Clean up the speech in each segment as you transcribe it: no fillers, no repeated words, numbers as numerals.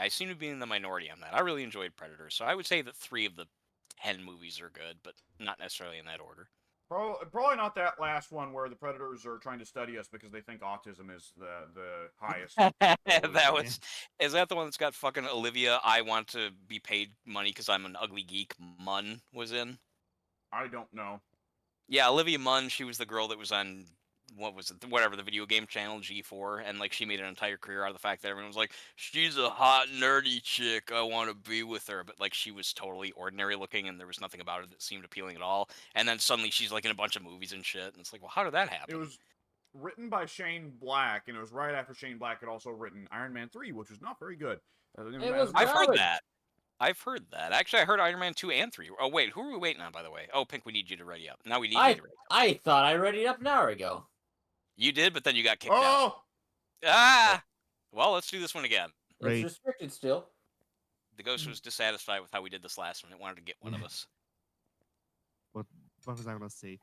I seem to be in the minority on that. I really enjoyed Predator, so I would say that 3 of the 10 movies are good, but not necessarily in that order. Probably not that last one where the predators are trying to study us because they think autism is the highest. That was is that the one that's got fucking Olivia? I want to be paid money because I'm an ugly geek. Munn was in. I don't know. Yeah, Olivia Munn. She was the girl that was on what was it? Whatever the video game channel G4, and like she made an entire career out of the fact that everyone was like, she's a hot nerdy chick. I want to be with her, but like she was totally ordinary looking, and there was nothing about her that seemed appealing at all. And then suddenly she's like in a bunch of movies and shit, and it's like, well, how did that It happen? was written by Shane Black, and it was right after Shane Black had also written Iron Man 3, which was not very good. It was I've heard garbage. that. I've heard that. Actually, I heard Iron Man 2 and 3. Oh, wait, who are we waiting on, by the way? Oh, Pink, we need you to ready up. Now we need me to ready up. I thought I read it up an hour ago. You did, but then you got kicked out. Oh! Ah! Well, let's do this one again. It's restricted still. The ghost was dissatisfied with how we did this last one. It wanted to get one of us. What was I gonna say?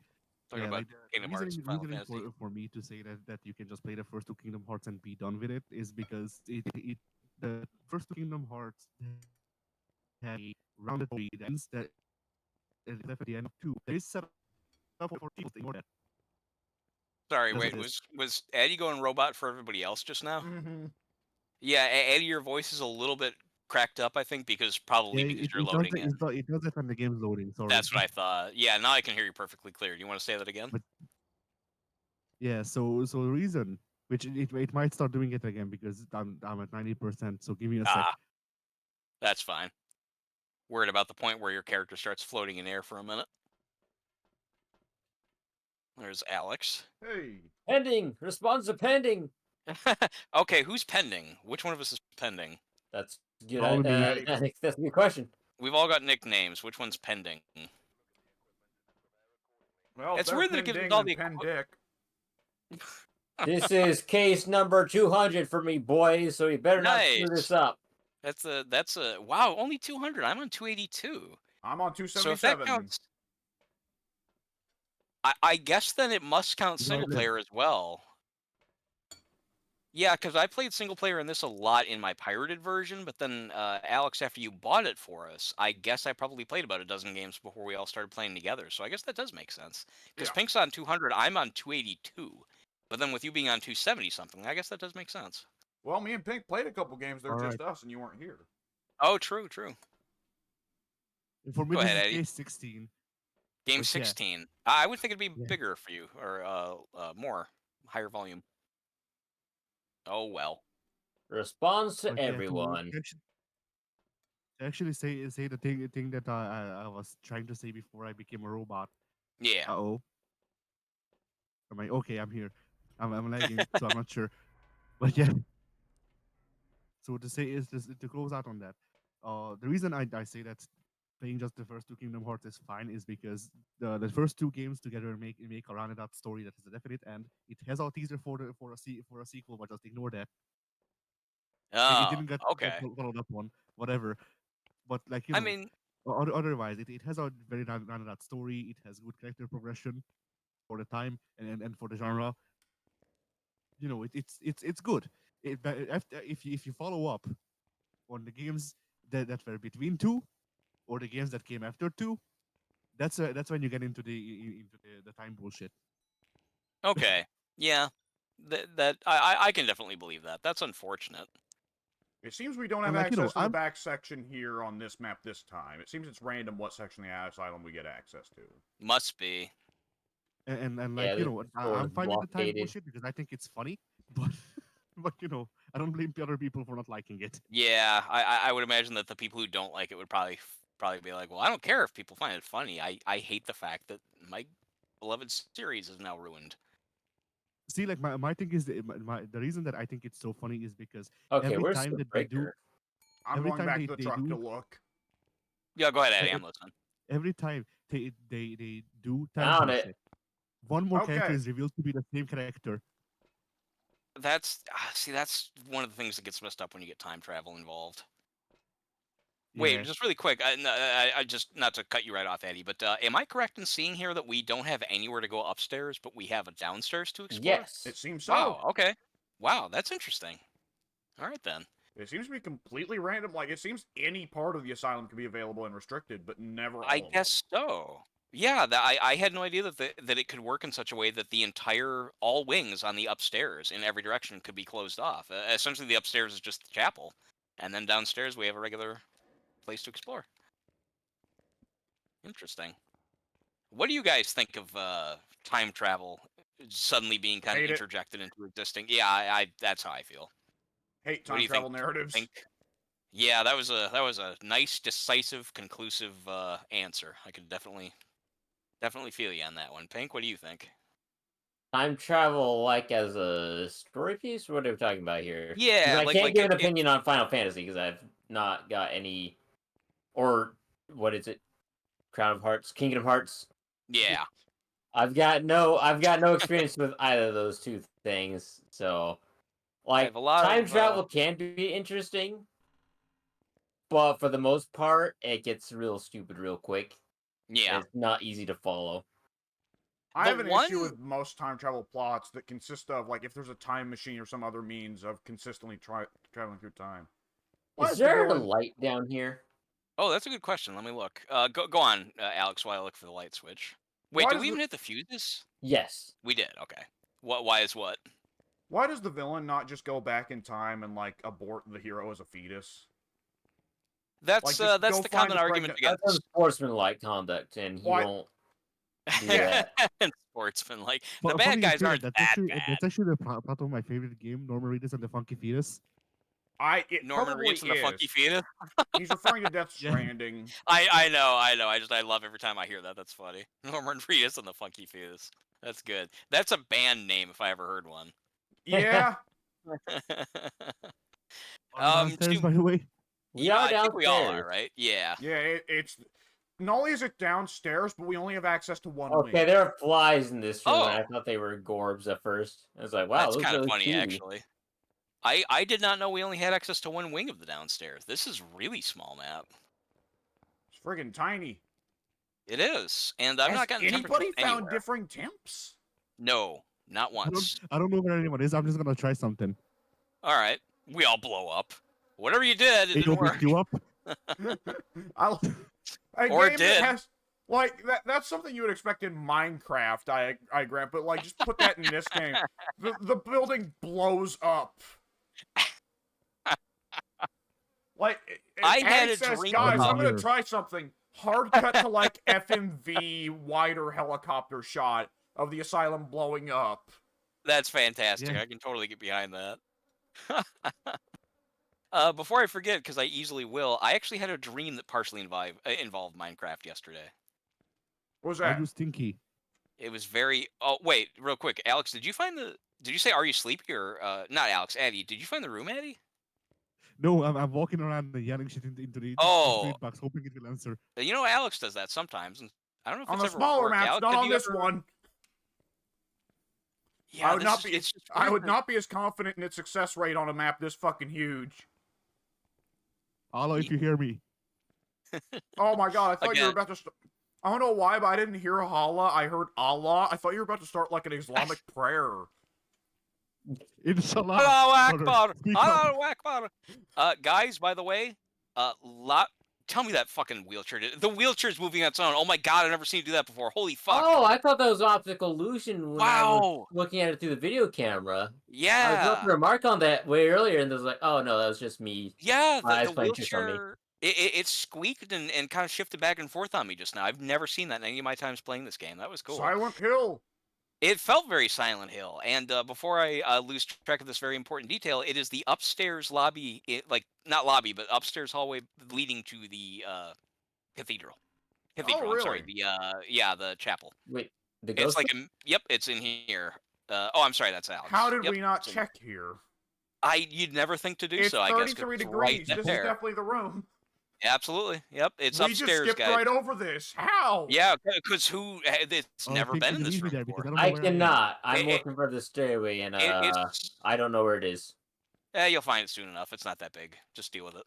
Talking about Kingdom Hearts, Final reasoning Fantasy. for me to say that you can just play the first 2 Kingdom Hearts and be done with it is because the first 2 Kingdom Hearts had a rounded story that ends that at the end of 2. There is set up for people to ignore that. Sorry, wait, was Eddie going robot for everybody else just now? Mm-hmm. Yeah, Eddie, your voice is a little bit cracked up, I think, because you're loading in. It does that when the game's loading. Sorry. That's what I thought. Yeah, now I can hear you perfectly clear. Do you want to say that again? Yeah, so the reason, which it might start doing it again because I'm at 90%. So give me a sec. That's fine. Worried about the point where your character starts floating in air for a minute. There's Alex. Hey. Pending. Response to pending. Okay, who's pending? Which one of us is pending? That's good. I think that's a good question. We've all got nicknames. Which one's pending? Well, it's weird that it gives us all the pen dick. This is case number 200 for me, boys. So you better not screw this up. That's a wow. Only 200. I'm on 282. I'm on 277. So if that counts, I guess then it must count single player as well. Yeah, because I played single player in this a lot in my pirated version, but then Alex, after you bought it for us, I guess I probably played about a dozen games before we all started playing together. So I guess that does make sense. Because Pink's on 200, I'm on 282. But then with you being on 270 something, I guess that does make sense. Well, me and Pink played a couple games. They're just us, and you weren't here. Oh, true. For me, Go ahead, Eddie. Game 16. Game 16. Yeah. I would think it'd be bigger for you, or more, higher volume. Oh, well. Response to everyone. Actually say the thing that I was trying to say before I became a robot. Yeah. Uh-oh. Am I okay? I'm here. I'm lagging, so I'm not sure. But yeah. So to say is this, to close out on that. The reason I say that playing just the first 2 Kingdom Hearts is fine is because the first 2 games together make a rounded out story that is a definite end. It has a teaser for a sequel, but just ignore that. Oh, it didn't get followed up on, whatever. But like you know, I mean, otherwise it has a very rounded out story. It has good character progression for the time and for the genre. You know, it's good. If you follow up on the games that were between 2. Or the games that came after 2, that's when you get into the time bullshit. Okay, yeah, that I can definitely believe that. That's unfortunate. It seems we don't have access to the back section here on this map this time. It seems it's random what section of the asylum we get access to. Must be. And like I'm fine with the time bullshit because I think it's funny, but I don't blame other people for not liking it. Yeah, I would imagine that the people who don't like it would probably be like, well, I don't care if people find it funny. I hate the fact that my beloved series is now ruined. See, like my thing is the reason that I think it's so funny is because every time that they do, I'm going back to the truck to look. Yeah, go ahead, Eddie. I'm listening. Every time they do time bullshit, one more character is revealed to be the same character. That's one of the things that gets messed up when you get time travel involved. Wait, just really quick. I just, not to cut you right off, Eddie, but am I correct in seeing here that we don't have anywhere to go upstairs, but we have a downstairs to explore? Yes. It seems so. Wow, okay. Wow, that's interesting. All right, then. It seems to be completely random. Like, it seems any part of the asylum can be available and restricted, but never all I of them. guess so. Yeah, I had no idea that it could work in such a way that the entire all wings on the upstairs in every direction could be closed off. Essentially, the upstairs is just the chapel, and then downstairs we have a regular place to explore. Interesting. What do you guys think of time travel suddenly being kind of interjected into existing? Yeah, I that's how I feel. Hate What do time you travel narratives. think? Yeah, that was a nice, decisive, conclusive answer. I could definitely feel you on that one. Pink, what do you think? Time travel, like as a story piece? What are we talking about here? Yeah, I can't like give an opinion on Final Fantasy because I've not got any, or what is it? Crown of Hearts, Kingdom Hearts. Yeah, I've got no experience with either of those two things. So, I like, have a lot time of travel can be interesting, but for the most part, it gets real stupid real quick. yeah. It's not easy to follow. I have an issue with most time travel plots that consist of, like, if there's a time machine or some other means of consistently traveling through time. Is there a light down here? Oh, that's a good question. Let me look. Go on, Alex, while I look for the light switch. Wait, did we even hit the fuses? Yes. We did, okay. Why is what? Why does the villain not just go back in time and, like, abort the hero as a fetus? That's the common argument against... That's unsportsmanlike conduct, and he won't do that. Sportsmanlike. The bad guys aren't that bad. That's actually the plot of my favorite game, Norman Reedus and the Funky Fetus. Norman Reedus and the Funky Fetus? He's referring to Death Stranding. I know. I love every time I hear that. That's funny. Norman Reedus and the Funky Fetus. That's good. That's a band name if I ever heard one. Yeah. Downstairs, by the way. We are downstairs. I think we all are, right? Yeah. Yeah, it's... Not only is it downstairs, but we only have access to one wing. Okay, there are flies in this room, and I thought they were gorbs at first. I was like, wow, that's kind of really funny, cute. actually. I did not know we only had access to one wing of the downstairs. This is really small map. It's friggin' tiny. It is, and I've not gotten anybody found anywhere. differing temps? No, not once. I don't know where anyone is. I'm just gonna try something. All right, we all blow up. Whatever you did, it didn't work. You up? Or it did. Like, that's something you would expect in Minecraft, I grant, but, like, just put that in this game. The building blows up. Like, I had a says, dream. guys, I'm gonna try something. Hard cut to, like, FMV wider helicopter shot of the asylum blowing up. That's fantastic. Yeah. I can totally get behind that. Before I forget, because I easily will, I actually had a dream that partially involved Minecraft yesterday. What was that? Are you stinky? It was very... Oh, wait, real quick. Alex, did you find the... Did you say, are you sleepy, or... not Alex, Addy, did you find the room, Addy? No, I'm walking around and yelling shit into the street box, hoping it will answer. You know, Alex does that sometimes, and I don't know if on it's the smaller worked. maps, Alex, not on this one. Yeah, I would not be as confident in its success rate on a map this fucking huge. Allah, if you hear me. Oh my god, I thought you were about to... I don't know why, but I didn't hear Hala. I heard Allah. I thought you were about to start like an Islamic prayer. Inshallah. Allahu Akbar. Allahu Akbar. Guys, by the way, tell me that fucking wheelchair. The wheelchair's moving on its own. Oh my god, I've never seen it do that before. Holy fuck. Oh, I thought that was optical illusion when I was looking at it through the video camera. Yeah. I was about to remark on that way earlier, and it was like, oh no, that was just me. Yeah, the wheelchair... It squeaked and kind of shifted back and forth on me just now. I've never seen that in any of my times playing this game. That was cool. Silent Hill. It felt very Silent Hill. And before I lose track of this very important detail, it is the upstairs lobby, not lobby, but upstairs hallway leading to the cathedral. Oh, really? I'm sorry. The chapel. Wait, the ghost? It's like yep, it's in here. I'm sorry, that's Alex. How did we not check here? You'd never think to do so. I guess 33 degrees. Right this is definitely the room. Absolutely. Yep. It's upstairs, guys. We just skipped right over this. How? Yeah, because it's never been in this room before. I cannot. I'm looking for the stairway, and I don't know where it is. Yeah, you'll find it soon enough. It's not that big. Just deal with it.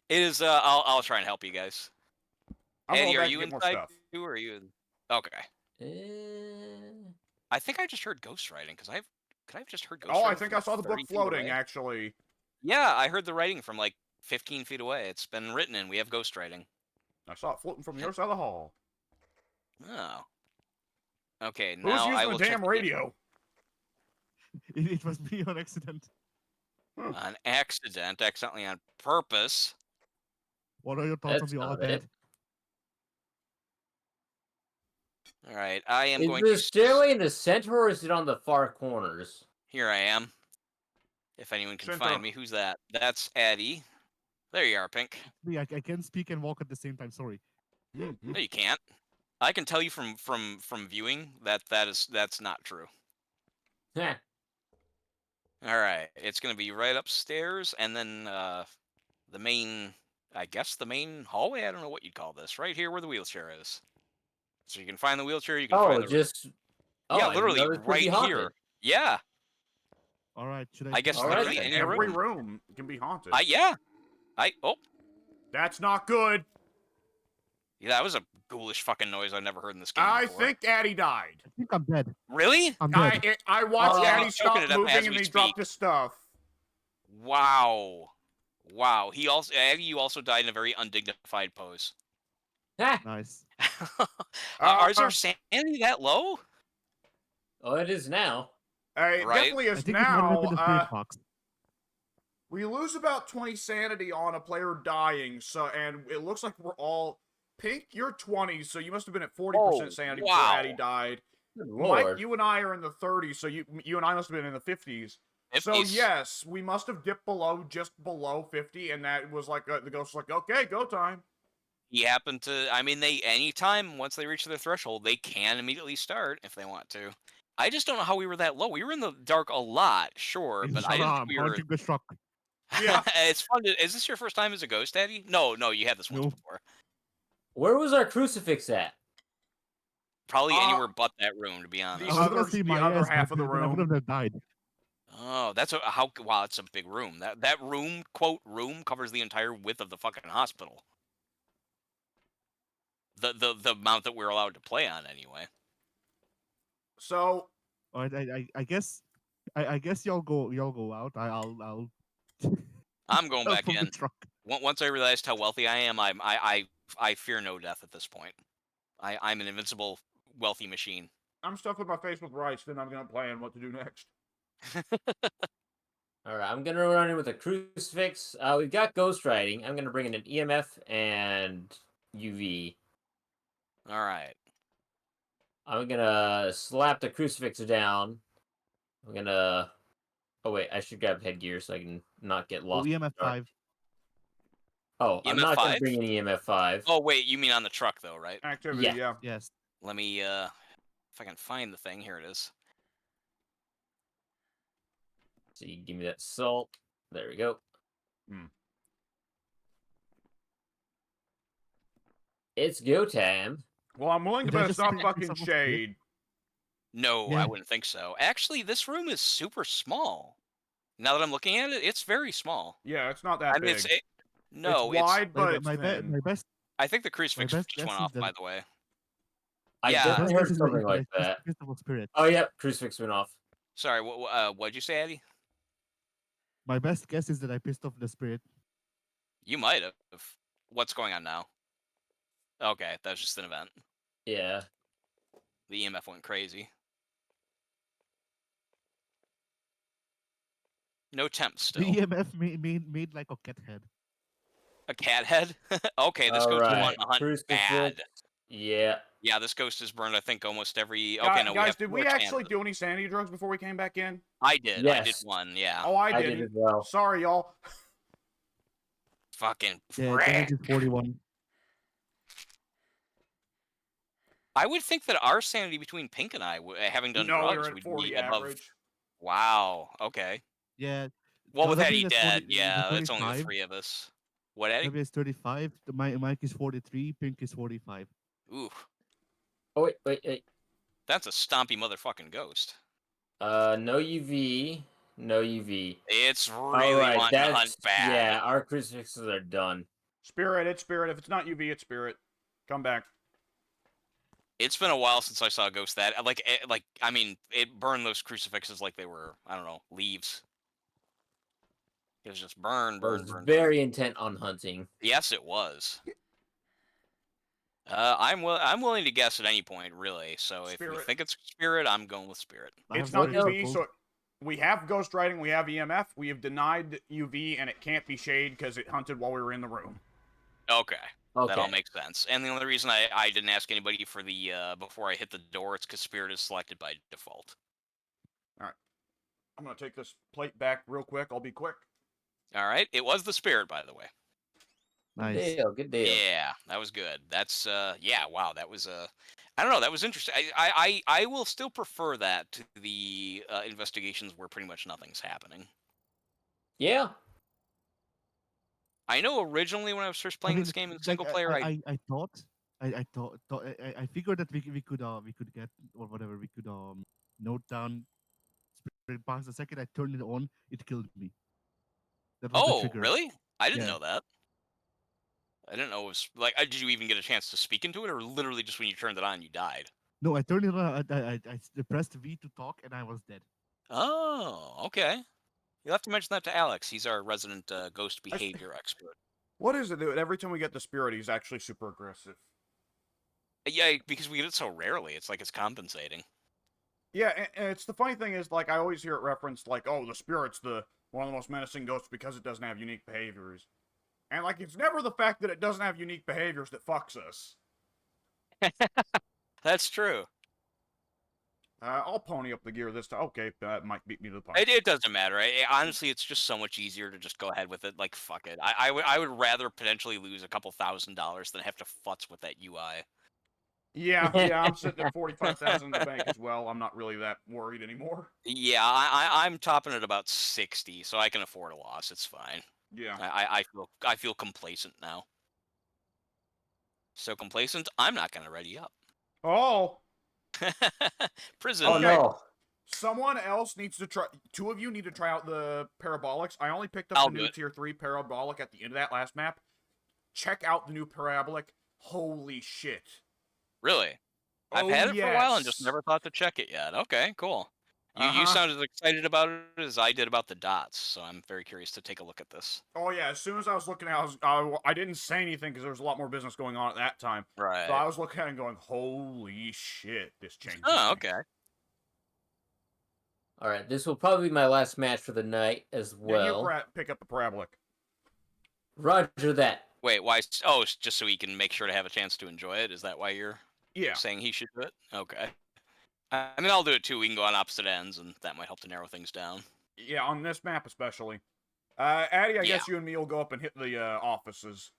It is. I'll try and help you guys. Eddie, are you inside too, or are you? Okay. I think I just heard ghost writing because Could I have just heard Ghost Oh, I Rider think from I saw the 30 book feet floating, away? actually. Yeah, I heard the writing from like 15 feet away. It's been written in. We have ghost writing. I saw it floating from the other side of the hall. Oh. Okay, Who's now I using the will check damn the radio? It was me on accident. on accident, accidentally on purpose. What are your thoughts on That's the all not bed? it. All right, I am Is going the to. stairway in the center or is it on the far corners? Here I am. If anyone can Center. find me, who's that? That's Addie. There you are, Pink. Me, I can speak and walk at the same time. Sorry. No, you can't. I can tell you from viewing that's not true. Heh. All right, it's gonna be right upstairs, and then the main, I guess the main hallway. I don't know what you'd call this. Right here where the wheelchair is. So you can find the wheelchair. You can Oh, find the. just... Oh, Yeah, I didn't literally know this could be right haunted. here. Yeah, All right. Should I guess All right, literally then. any Every room. room can be haunted. Yeah. Oh, That's not good. yeah, that was a ghoulish fucking noise I've never heard in this game I before. think Addie died. I think I'm dead. Really? I'm dead. I watched Yeah, Addie he's choking stop it up moving as and we he speak. dropped his stuff. Wow. Wow. He also, Addie, you also died in a very undignified pose. Heh. Nice. Is our sanity that low? Oh, it is now. It Right. definitely I is think it might have been the spirit now. box. We lose about 20 sanity on a player dying, so and it looks like we're all... Pink, you're 20, so you must have been at 40% sanity before wow. Addie died. Good Mike, lord. you and I are in the 30s, so you and I must have been in the 50s. So 50s. yes, we must have dipped below, just below 50, and that was like, the ghost was like, okay, go time. He happened to, I mean, anytime, once they reach their threshold, they can immediately start if they want to. I just don't know how we were that low. We were in the dark a lot, sure, but I didn't think we were... Haunting the truck. Yeah. It's fun is this your first time as a ghost, Eddie? No, you had this once No. before. Where was our crucifix at? Probably anywhere but that room, to be I honest. was gonna others- say the my other ass, half of the but then I would room. have died. Oh, wow, it's a big room. That room, quote, room covers the entire width of the fucking hospital. The amount that we're allowed to play on, anyway. So, All right, I guess y'all go out. I'll I'm going back from the in. truck. Once I realized how wealthy I am, I fear no death at this point. I'm an invincible, wealthy machine. I'm stuffing my face with rice, then I'm gonna plan what to do next. Alright, I'm gonna run in with a crucifix. We've got ghost riding. I'm gonna bring in an EMF and UV. Alright. I'm gonna slap the crucifix down. I'm gonna... Oh wait, I should grab headgear so I can not get Oh, lost. EMF 5. Oh, I'm EMF not gonna 5? bring in EMF 5. Oh, wait, you mean on the truck, though, right? Activity, Yeah. yeah. Yes. Let me, if I can find the thing. Here it is. So you give me that salt. There we go. Hmm. It's go time. Well, I'm willing to Did I bet it's just not say fucking something weird? shade. No, Yeah. I wouldn't think so. Actually, this room is super small. Now that I'm looking at it, it's very small. Yeah, it's not that I mean, big. no, it's wide, but My, it's my, thin. my best I think the crucifix best just guess went is off, that- by the way. I Yeah. definitely best heard guess is something that like it's that. Fist of a spirit. Oh, yep, crucifix went off. Sorry, what'd you say, Eddie? My best guess is that I pissed off the spirit. You might have. What's going on now? Okay, that was just an event. Yeah. The EMF went crazy. No temps still. The EMF made like a cat head. A cat head? Okay, this ghost is Alright, wanting to hunt crucifix. bad. Yeah. Yeah, this ghost has burned, I think, almost every... Okay, no, we Guys, have did two we more actually chances. do any sanity drugs before we came back in? I did. I did Yes. one, yeah. Oh, I I didn't. did as well. Sorry, y'all. Fucking Yeah, prick. damage is 41. I would think that our sanity between Pink and I, having done No, drugs, you're at would 40 be above... average. Wow, okay. Yeah. Well, with Lovely Eddie is dead, 40 yeah, it's only the 45. three of us. What, Eddie? Lovely is 35. Mike is 43. Pink is 45. Ooh, Oh, wait. that's a stompy motherfucking ghost. No UV. No UV. It's really Alright, wanting to hunt that's... bad. Yeah, our crucifixes are done. Spirit, it's spirit. If it's not UV, it's spirit. Come back. It's been a while since I saw a ghost that I mean, it burned those crucifixes like they were, I don't know, leaves. It was just burn, I burn, was burn, burn. very intent on hunting. Yes, it was. I'm willing to guess at any point, really. So if we Spirit. think it's spirit, I'm going with spirit. It's very not UV, simple. so we have ghost writing, we have EMF, we have denied UV, and it can't be shade because it hunted while we were in the room. Okay. That all Okay. makes sense. And the only reason I didn't ask anybody for the before I hit the door, it's because spirit is selected by default. All right. I'm gonna take this plate back real quick. I'll be quick. All right. It was the spirit, by the way. Good Nice. deal. Good deal. Yeah, that was good. That's yeah, wow, that was I don't know, that was interesting. I will still prefer that to the investigations where pretty much nothing's happening. Yeah. I know originally when I was first I playing mean, this game in like single player, I thought, I figured that we could get or whatever we could note down spirit box. The second I turned it on, it killed me. That was the oh, trigger. really? I didn't Yeah. know that. I didn't know it was like did you even get a chance to speak into it, or literally just when you turned it on you died? No, I turned it on. I pressed V to talk, and I was dead. Oh, okay. You'll have to mention that to Alex. He's our resident ghost behavior expert. What is it, dude? Every time we get the spirit, he's actually super aggressive. Yeah, because we get it so rarely. It's like it's compensating. Yeah, and it's the funny thing is, like, I always hear it referenced, like, oh, the spirit's one of the most menacing ghosts because it doesn't have unique behaviors. And, like, it's never the fact that it doesn't have unique behaviors that fucks us. That's true. I'll pony up the gear this time. Okay, that might beat me to the punch. It doesn't matter. Honestly, it's just so much easier to just go ahead with it. Like, fuck it. I would rather potentially lose a couple $1,000s than have to futz with that UI. Yeah, I'm sitting at 45,000 in the bank as well. I'm not really that worried anymore. Yeah, I'm topping at about 60, so I can afford a loss. It's fine. Yeah. I feel complacent now. So complacent, I'm not gonna ready up. Oh, Prison. Oh no. someone else needs to try. Two of you need to try out the parabolics. I only picked up I'll the do new it. tier 3 parabolic at the end of that last map. Check out the new parabolic. Holy shit. Really? I've Oh, had it for a while and just yes. never thought to check it yet. Okay, cool. You Uh-huh. sound as excited about it as I did about the dots, so I'm very curious to take a look at this. Oh yeah, as soon as I was looking at it, I didn't say anything because there was a lot more business going on at that time. Right. So I was looking at it and going, holy shit, this changes Oh, things. okay. All right. This will probably be my last match for the night as well. Then you pick up the parabolic. Roger that. Wait, why? Oh, it's just so he can make sure to have a chance to enjoy it. Is that why you're Yeah. saying he should do it? Okay. I mean, I'll do it too. We can go on opposite ends, and that might help to narrow things down. Yeah, on this map especially. Addy, I Yeah. guess you and me will go up and hit the offices.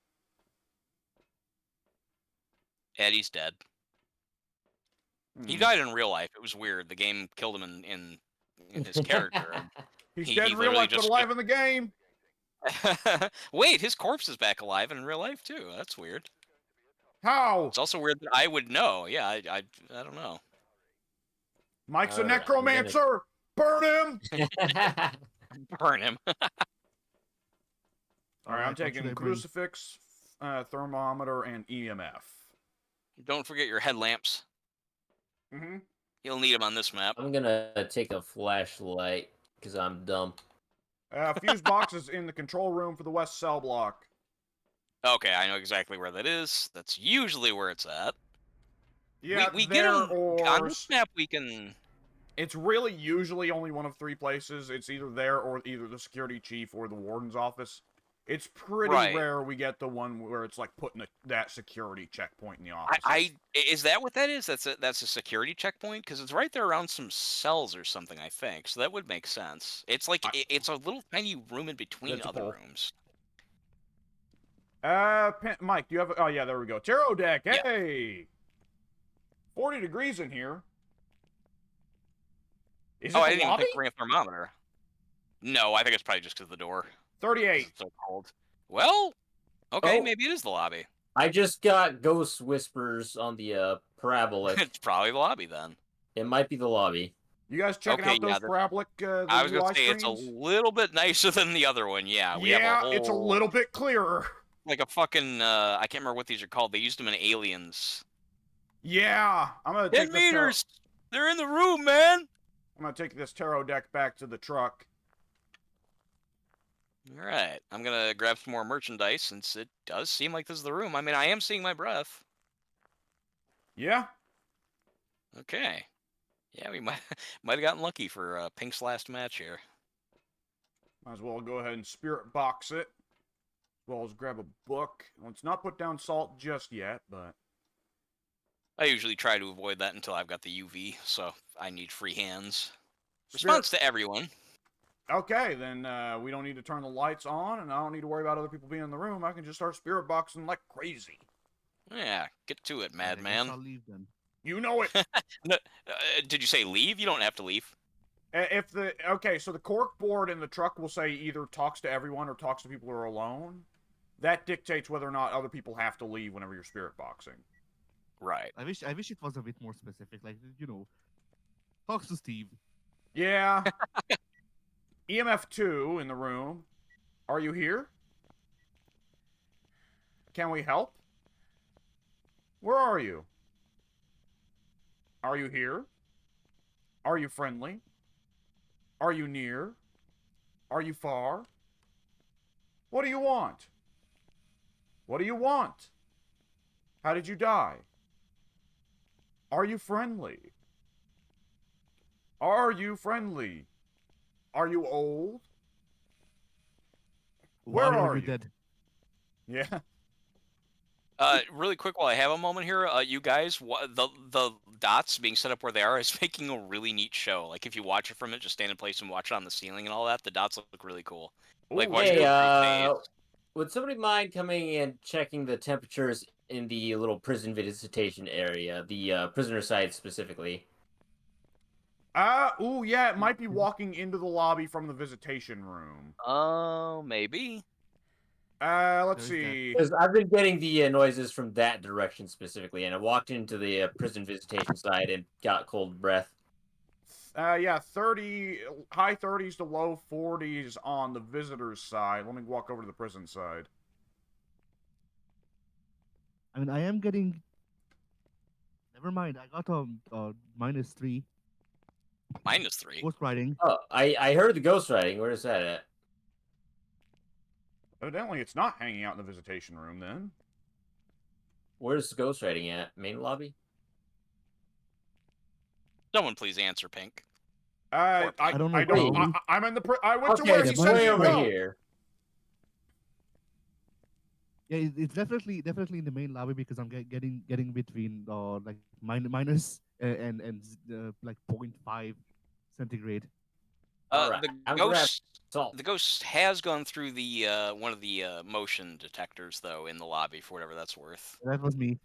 Eddie's dead. He died in real life. It was weird. The game killed him in his character. He's he dead in real literally life, but just alive in the game. Wait, his corpse is back alive in real life too. That's weird. How? It's also weird that I would know. Yeah, I don't know. Mike's a Alright, necromancer. Burn him. Burn him. All right, I'm what should I taking bring? crucifix, thermometer, and EMF. Don't forget your headlamps. Mm-hmm. You'll need them on this map. I'm gonna take a flashlight because I'm dumb. Fuse boxes in the control room for the west cell block. Okay, I know exactly where that is. That's usually where it's at. Yeah, we there get them or on this map. We can. it's really usually only one of 3 places. It's either there or either the security chief or the warden's office. It's pretty Right. rare we get the one where it's like putting that security checkpoint in the office. Is that what that is? That's a security checkpoint because it's right there around some cells or something. I think so. That would make sense. It's like it's a little tiny room in between That's a other pole. rooms. Mike, do you have? Oh yeah, there we go. Tarot deck. Yeah. Hey, 40 degrees in here. Is it Oh, I the didn't even lobby? think bring a thermometer. No, I think it's probably just because of the door. 38. It's so cold. Well, okay, Oh. maybe it is the lobby. I just got ghost whispers on the parabolic. It's probably the lobby then. It might be the lobby. You guys checking Okay, out those yeah, parabolic? I was UI gonna say it's a screens? little bit nicer than the other one. Yeah, we have a whole, it's a little bit clearer. like a fucking I can't remember what these are called. They used them in Aliens. Yeah, I'm gonna 10 take this tarot. meters! They're in the room, man! I'm gonna take this tarot deck back to the truck. Alright, I'm gonna grab some more merchandise since it does seem like this is the room. I mean, I am seeing my breath. Yeah. Okay. Yeah, we might have gotten lucky for Pink's last match here. Might as well go ahead and spirit box it. As well as grab a book. Let's not put down salt just yet, but... I usually try to avoid that until I've got the UV, so I need free hands. Spirit... Response to everyone. Okay, then we don't need to turn the lights on, and I don't need to worry about other people being in the room. I can just start spirit boxing like crazy. Yeah, get to it, I'll madman. leave then. You know it. No, did you say leave? You don't have to leave. Okay, so the cork board in the truck will say either talks to everyone or talks to people who are alone. That dictates whether or not other people have to leave whenever you're spirit boxing. Right. I wish it was a bit more specific. Like, talks to Steve. Yeah. EMF 2 in the room. Are you here? Can we help? Where are you? Are you here? Are you friendly? Are you near? Are you far? What do you want? What do you want? How did you die? Are you friendly? Are you friendly? Are you old? Where are you? Dead? Yeah. Really quick, while I have a moment here, you guys, the dots being set up where they are is making a really neat show. Like, if you watch it from it, just stand in place and watch it on the ceiling and all that, the dots look really cool. Like, Ooh, watching Hey, it through would somebody mind coming and checking the temperatures in the little prison visitation area, the prisoner side specifically? Ooh, yeah, it might be walking into the lobby from the visitation room. Oh, maybe. Let's There's see. Because I've been getting the noises from that direction specifically, and I walked into the prison visitation side and got cold breath. Yeah, high 30s to low 40s on the visitor's side. Let me walk over to the prison side. I mean, I am getting. Never mind. I got -3 -3. ghost riding. Oh, I heard the ghost riding. Where is that at? Evidently, it's not hanging out in the visitation room, then. Where's the ghost riding at? Main lobby? Someone please answer, Pink. I don't know. I don't. I'm in the. I went to Okay, where it's he said way to over go. here. Yeah, it's definitely in the main lobby because I'm getting between like minus and like 0.5 centigrade. Alright, The ghost has gone through the one of the motion detectors though in the lobby for whatever that's worth. That was me.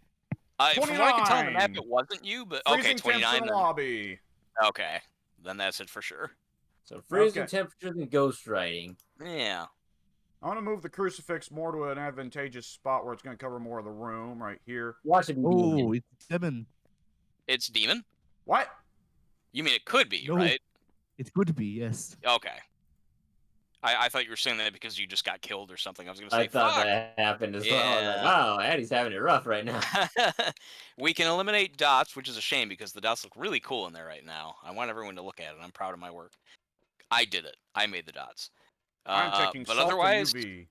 From what I can tell on the map, 29. it wasn't you, but Freezing okay, 29. temps in the Then, lobby. okay, then that's it for sure. So freezing Okay. temperatures and ghost riding. Yeah. I want to move the crucifix more to an advantageous spot where it's going to cover more of the room, right here. Watch it be Oh, demon. it's 7. It's demon? What? You mean it could be, No. right? It could be, yes. Okay. I thought you were saying that because you just got killed or something. I was going to say, I thought fuck! that happened as well. I was like, Yeah. wow, Addie's having it rough right now. We can eliminate dots, which is a shame because the dots look really cool in there right now. I want everyone to look at it. I'm proud of my work. I did it. I made the dots. I'm taking but salt otherwise, and UV.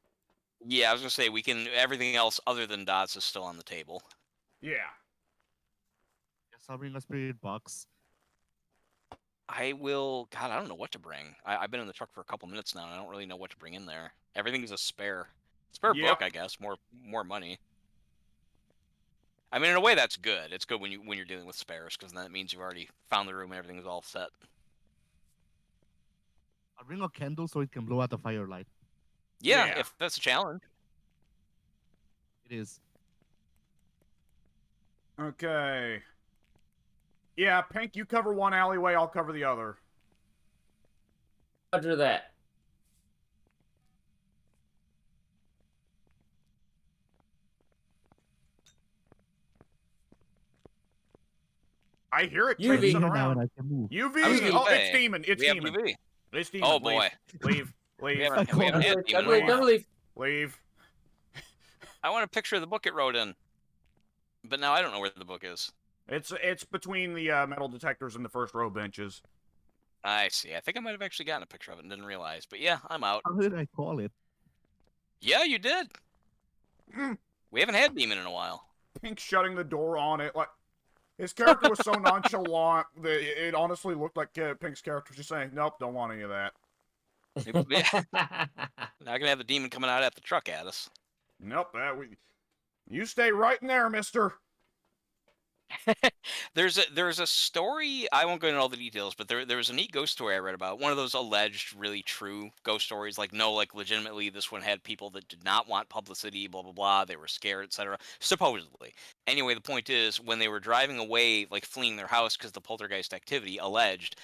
yeah, I was going to say we can. Everything else other than dots is still on the table. Yeah. Yes, I'll bring a spirit box. I will. God, I don't know what to bring. I've been in the truck for a couple minutes now, and I don't really know what to bring in there. Everything's a spare Yep. book, I guess. More money. I mean, in a way, that's good. It's good when you're dealing with spares, because then it means you've already found the room and everything's all set. I'll bring a candle so it can blow out the firelight. Yeah, Yeah. if that's a challenge. It is. Okay. Yeah, Pink, you cover one alleyway, I'll cover the other. Roger that. I hear it UV. traipsing Now around. and I can move. UV! I was gonna Oh, say, it's demon. It's we have demon. UV. It's demon. Oh Leave. boy. Leave. We Leave. haven't had demon. Leave. Leave. I want a picture of the book it wrote in. But now I don't know where the book is. It's between the metal detectors and the first row benches. I see. I think I might have actually gotten a picture of it and didn't realize. But yeah, I'm out. How did I call it? Yeah, you did. We haven't had Demon in a while. Pink shutting the door on it, like his character was so nonchalant that it honestly looked like Pink's character was just saying, "Nope, don't want any of that." Not gonna have the Demon coming out at the truck at us. Nope, you stay right in there, Mister. There's a story. I won't go into all the details, but there was a neat ghost story I read about. One of those alleged, really true ghost stories. Like, no, like legitimately, this one had people that did not want publicity. Blah blah blah. They were scared, etc. Supposedly. Anyway, the point is, when they were driving away, like fleeing their house because the poltergeist activity alleged,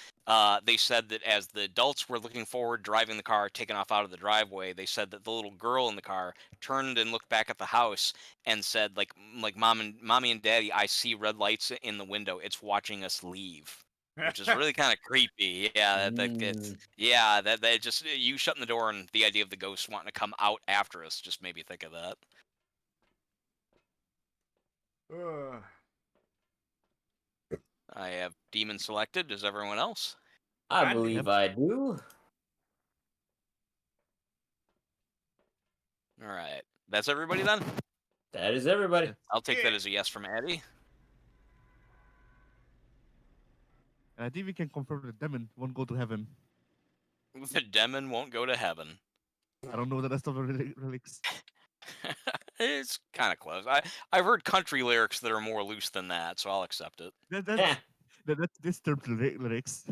they said that as the adults were looking forward, driving the car, taking off out of the driveway, they said that the little girl in the car turned and looked back at the house and said, like mommy and daddy, I see red lights in the window. It's watching us leave, which is really kind of creepy. Yeah, that just you shutting the door and the idea of the ghost wanting to come out after us just made me think of that. I have Demon selected. Does everyone else? I believe I do. All right, that's everybody then. That is everybody. I'll take that as a yes from Addy. And I think we can confirm that Demon won't go to heaven. The demon won't go to heaven. I don't know the rest of the relics. It's kind of close. I've heard country lyrics that are more loose than that, so I'll accept it. That's disturbed lyrics.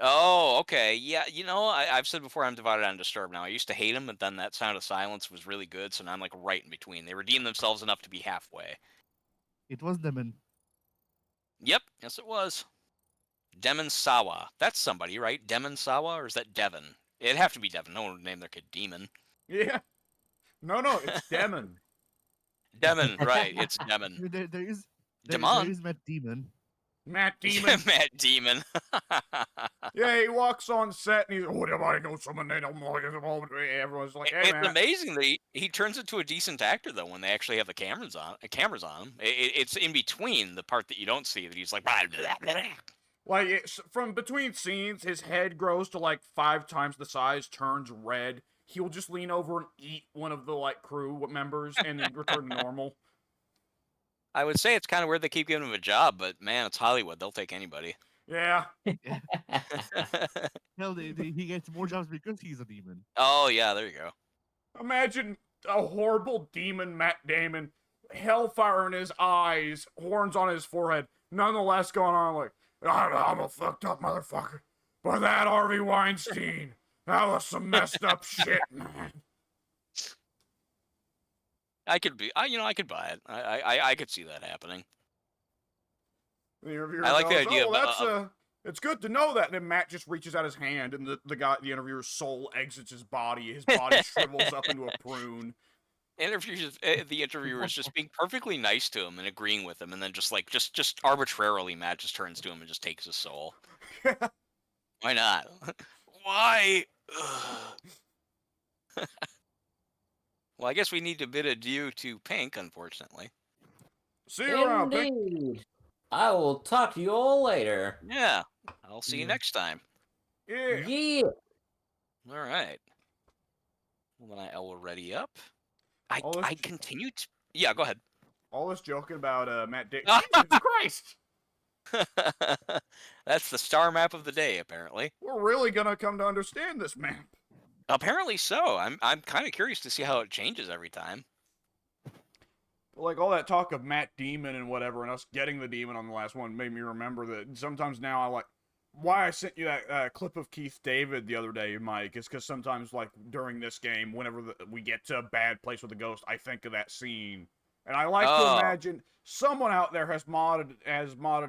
Oh, okay. Yeah, I've said before I'm divided on Disturbed now. I used to hate them, but then that Sound of Silence was really good, so now I'm like right in between. They redeemed themselves enough to be halfway. It was Demon. Yep, yes it was. Demon Sawa. That's somebody, right? Demon Sawa, or is that Devon? It'd have to be Devon. No one would name their kid Demon. Yeah. No, it's Demon. Demon, right. It's Demon. There is Matt Demon. Matt Demon. Matt Demon. Yeah, he walks on set and he's, what am I know someone they don't like everyone's like, hey, it's man. amazing that he turns into a decent actor though when they actually have the cameras on him. It's in between the part that you don't see that he's like like from between scenes, his head grows to like 5 times the size, turns red. He'll just lean over and eat one of the like crew members and then return to normal. I would say it's kind of weird they keep giving him a job, but man, it's Hollywood. They'll take anybody. Yeah. Hell, he gets more jobs because he's a demon. Oh, yeah, there you go. Imagine a horrible demon Matt Damon, hellfire in his eyes, horns on his forehead, nonetheless going on like, I'm a fucked up motherfucker. But that Harvey Weinstein, that was some messed up shit, man. I could buy it. I could see that happening. I like the idea of it's good to know that. And then Matt just reaches out his hand, and the interviewer's soul exits his body. His body shrivels up into a prune. The interviewer is just being perfectly nice to him and agreeing with him, and then just arbitrarily, Matt just turns to him and just takes his soul. Why not? Why? Well, I guess we need to bid adieu to Pink, unfortunately. See you around, Pink. I will talk to you all later. Yeah, I'll see you next time. Yeah. All right. Well, then I will ready up. I continue to... Yeah, go ahead. All this joking about Matt Dick. Jesus Christ! That's the star map of the day, apparently. We're really gonna come to understand this map. Apparently so. I'm kind of curious to see how it changes every time. Like, all that talk of Matt Demon and whatever, and us getting the demon on the last one made me remember that sometimes now I like... Why I sent you that clip of Keith David the other day, Mike, is because sometimes, like, during this game, whenever we get to a bad place with a ghost, I think of that scene. And I like to imagine someone out there has modded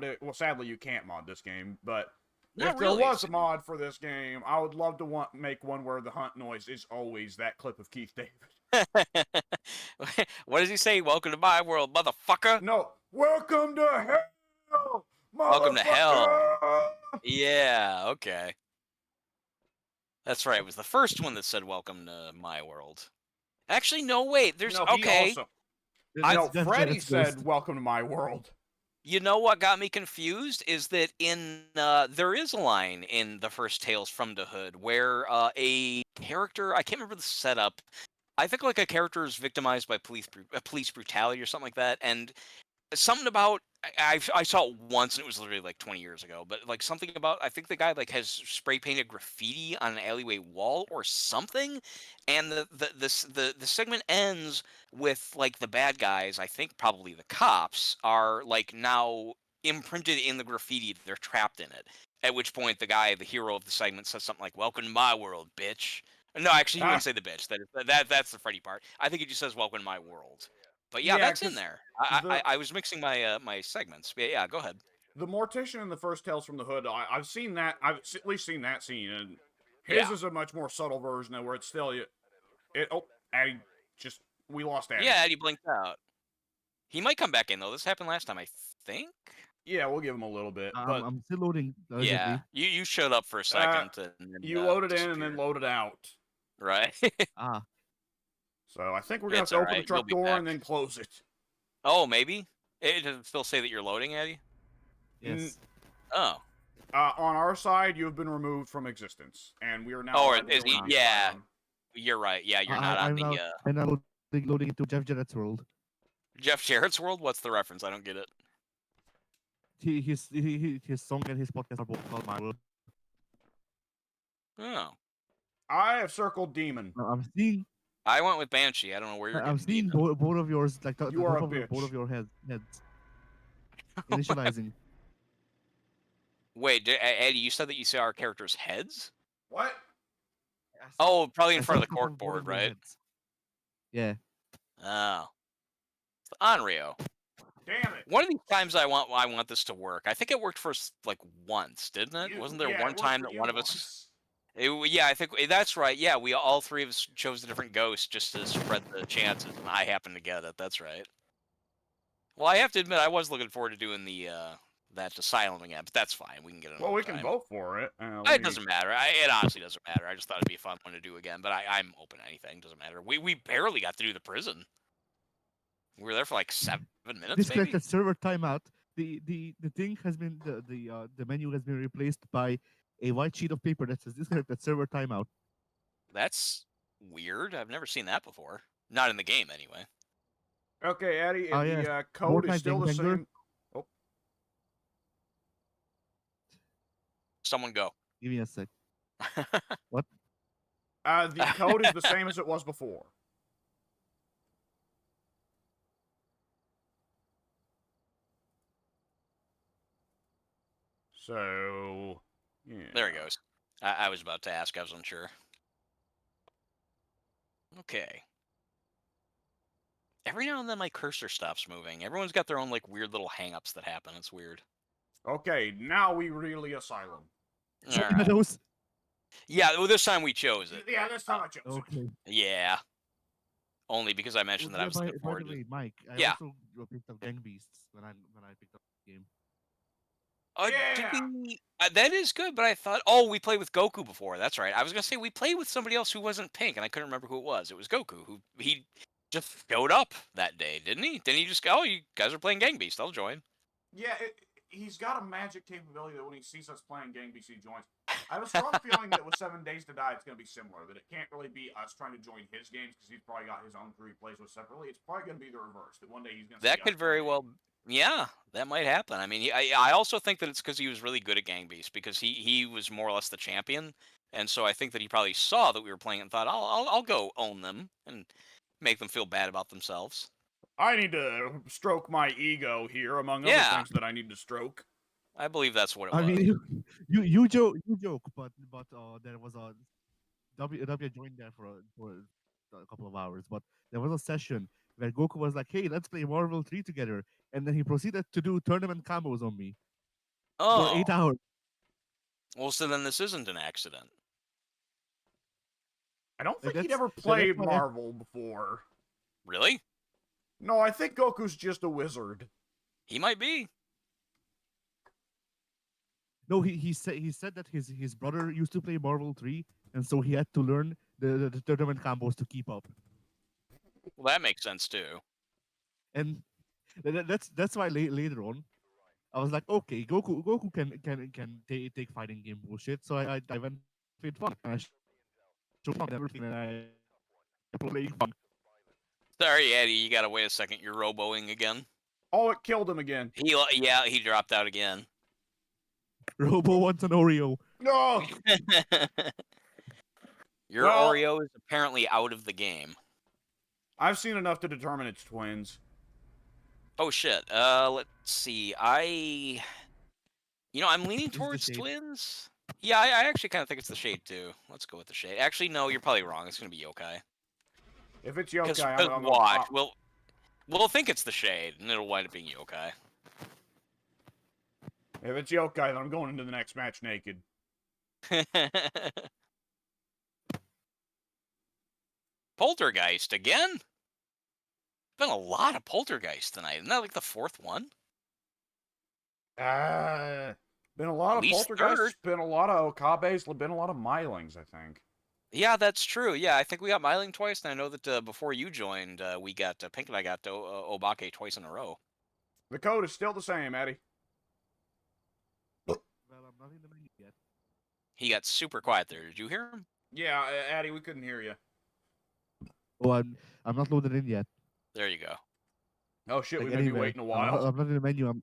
it. Well, sadly, you can't mod this game, but if there was a mod for this game, I would love to make one where the hunt noise is always that clip of Keith David. What does he say? Welcome to my world, motherfucker. No, welcome to hell. Welcome to hell. Yeah, okay. That's right. It was the first one that said welcome to my world. Actually, no, wait. There's okay. Freddy said welcome to my world. You know what got me confused is that there is a line in the first Tales from the Hood where a character, I can't remember the setup. I think like a character is victimized by police brutality or something like that, and something about I saw it once and it was literally like 20 years ago, but like something about I think the guy like has spray painted graffiti on an alleyway wall or something, and the segment ends with like the bad guys, I think probably the cops, are like now imprinted in the graffiti. They're trapped in it. At which point the guy, the hero of the segment, says something like "Welcome to my world, bitch." No, actually, he wouldn't Ah, say the bitch. That's the Freddy part. I think he just says "Welcome to my world." But yeah, yeah, that's in because there. the I was mixing my my segments. Yeah, go ahead. the Mortician in the first Tales from the Hood, I've seen that. I've at least seen that scene, and his Yeah. is a much more subtle version of where it's still it. Oh, Addy, just we lost Addy. Yeah, Eddie blinked out. He might come back in though. This happened last time, I think. Yeah, we'll give him a little bit, but I'm still loading Yeah, urgently. you showed up for a second and then you loaded in and then disappeared. loaded out. Right. Ah, So I think we're gonna have It's to all open the right. You'll truck be door back. and then close it. Oh, maybe. Does it still say that you're loading, Eddie? yes. Oh. On our side, you have been removed from existence, and we are now Oh, allowed to is go he? into the Yeah, asylum. you're right. Yeah, you're I, not I- on I'm the now I'm now loading into Jeff Jarrett's world. Jeff Jarrett's world. What's the reference? I don't get it. His song and his podcast are both called My World. Oh, I have circled demon. I'm seeing I went with Banshee. I don't know where you're I'm getting seeing Demon. both of yours, like You the are top a of both bitch. of your heads initializing. Wait, Eddie, you said that you saw our characters' heads? What? Oh, probably in I saw front the of the top cork of both board, of your right? heads. Yeah. Oh, Onryo. Damn it! One of these times I want this to work. I think it worked for us like once, didn't it? Wasn't there Yeah, one it worked time for that you one of us? once. Yeah, I think that's right. Yeah, we all three of us chose a different ghost just to spread the chances, and I happened to get it. That's right. Well, I have to admit, I was looking forward to doing the that asylum again, but that's fine. We can get it Well, another we can time. vote for it. It doesn't matter. It honestly doesn't matter. I just thought it'd be a fun one to do again. But I'm open to anything. Doesn't matter. We barely got to do the prison. We were there for like 7 minutes, maybe. Disconnected server timeout. The thing has been the menu has been replaced by a white sheet of paper that says disconnected server timeout. That's weird. I've never seen that before. Not in the game, anyway. Okay, Eddie, and Yes. the code is Fortnite still the Gangbanger. same. Oh, Someone go. Give me a sec. What? the code is the same as it was before. So, yeah. There he goes. I was about to ask. I was unsure. Okay. Every now and then my cursor stops moving. Everyone's got their own like weird little hang-ups that happen. It's weird. Okay, now we really asylum. All right. Those. Yeah, well, this time we chose it. Yeah, that's how I chose it. Okay. Yeah. Only because I mentioned that I Yeah, was looking by forward the to. way, Mike, I Yeah. also picked up Gang Beasts when I picked up the game. Did Yeah. we? That is good, but I thought, oh, we played with Goku before. That's right. I was gonna say we played with somebody else who wasn't pink, and I couldn't remember who it was. It was Goku, who he just showed up that day, didn't he? Didn't he just go, oh, you guys are playing Gang Beast, I'll join. Yeah, he's got a magic capability that when he sees us playing Gang Beast, he joins. I have a strong feeling that with 7 Days to Die, it's going to be similar. That it can't really be us trying to join his games because he's probably got his own crew he plays with separately. It's probably going to be the reverse. That one day he's going to. That could very well. Yeah, that might happen. I mean, I also think that it's because he was really good at Gang Beast because he was more or less the champion, and so I think that he probably saw that we were playing and thought, I'll go own them and make them feel bad about themselves. I need to stroke my ego here, among other Yeah. things that I need to stroke. I believe that's what it I was. mean, you joke, but there was a W joined there for a couple of hours, but there was a session where Goku was like, "Hey, let's play Marvel 3 together," and then he proceeded to do tournament combos on me for 8 Oh, hours. well, so then this isn't an accident. I don't think he'd That's- ever that's played why I- Marvel before. Really? No, I think Goku's just a wizard. He might be. No, he said that his brother used to play Marvel 3, and so he had to learn the tournament combos to keep up. Well, that makes sense too. And that's why later on, I was like, okay, Goku can take fighting game bullshit. So I went with fun and I showed him everything and I playing fun. Sorry, Eddie, you gotta wait a second. You're roboing again. Oh, it killed him again. He dropped out again. Robo wants an Oreo. No. Your Well, Oreo is apparently out of the game. I've seen enough to determine it's twins. Oh shit. Let's see. I'm leaning It's the towards shade. twins. Yeah, I actually kind of think it's the shade too. Let's go with the shade. Actually, no, you're probably wrong. It's gonna be yokai. If it's Because yokai, I'm watch, we'll think it's the shade, and it'll wind up being yokai. if it's yokai, then I'm going into the next match naked. Poltergeist again? Been a lot of Poltergeist tonight. Isn't that like the fourth one? Been a lot At of least poltergeists, third. been a lot of okabes, been a lot of mylings, I think. Yeah, that's true. Yeah, I think we got Myling twice, and I know that before you joined, we got Pink and I got Obake twice in a row. The code is still the same, Eddie. Well, I'm not in the menu yet. He got super quiet there. Did you hear him? Yeah, Addy, we couldn't hear you. Oh, I'm not loaded in yet. There you go. Oh shit, Like we may be anyway, waiting a while. I'm not in the menu. I'm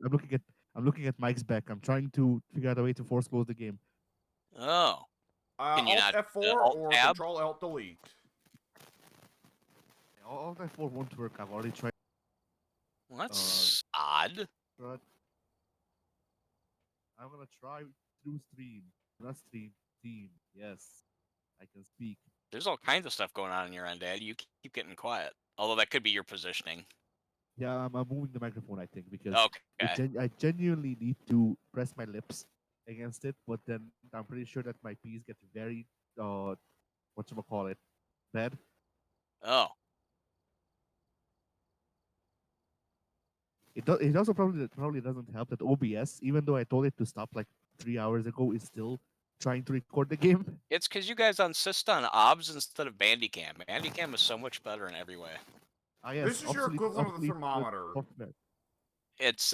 looking at Mike's back. I'm trying to figure out a way to force close the game. Oh. Can you Alt not F4 Alt or tab? Control Alt Delete. All that 4 won't work. I've already tried. Well, that's odd. But I'm gonna try through stream. Not stream. Team. Yes, I can speak. There's all kinds of stuff going on in your end, Dad. You keep getting quiet. Although that could be your positioning. Yeah, I'm moving the microphone. I think because Okay. I genuinely need to press my lips against it, but then I'm pretty sure that my P's get very whatchamacallit, bad. Oh. It also probably doesn't help that OBS, even though I told it to stop like 3 hours ago, is still trying to record the game. It's because you guys insist on OBS instead of Bandicam. Bandicam is so much better in every way. Yes, This is your equivalent of the thermometer. It's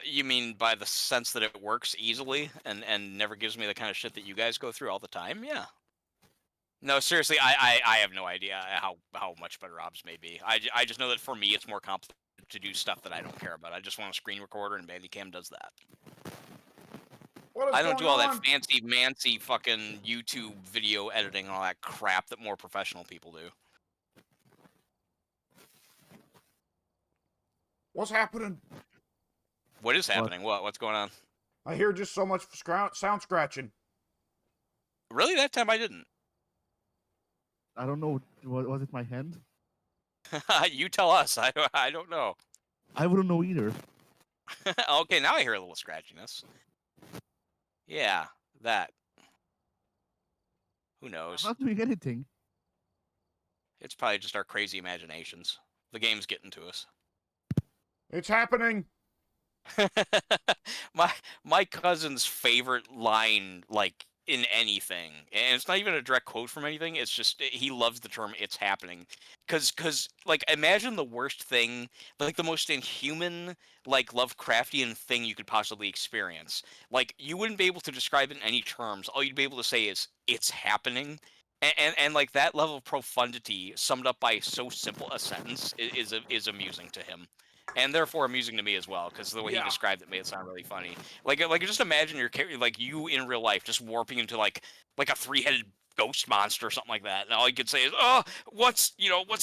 you mean by the sense that it works easily and never gives me the kind of shit that you guys go through all the time? Yeah. No, seriously, I have no idea how much better OBS may be. I just know that for me it's more complicated to do stuff that I don't care about. I just want a screen recorder, and Bandicam does that. I don't do all that fancy fucking YouTube video editing and all that crap that more professional people do. What's happening? What is happening? What's going on? I hear just so much sound scratching. Really? That time I didn't. I don't know. Was it my hand? You tell us. I don't know. I wouldn't know either. Okay, now I hear a little scratchiness. Yeah, that. Who knows? I'm not doing anything. It's probably just our crazy imaginations. The game's getting to us. It's happening. my cousin's favorite line, like, in anything, and it's not even a direct quote from anything, it's just he loves the term "it's happening," because like, imagine the worst thing, like the most inhuman, like, Lovecraftian thing you could possibly experience. Like, you wouldn't be able to describe it in any terms. All you'd be able to say is "it's happening," and like that level of profundity summed up by so simple a sentence is amusing to him. And therefore amusing to me as well, because the way he described it made it sound really funny. Like just imagine like you in real life just warping into like a 3-headed ghost monster or something like that, and all you could say is, "Oh, what's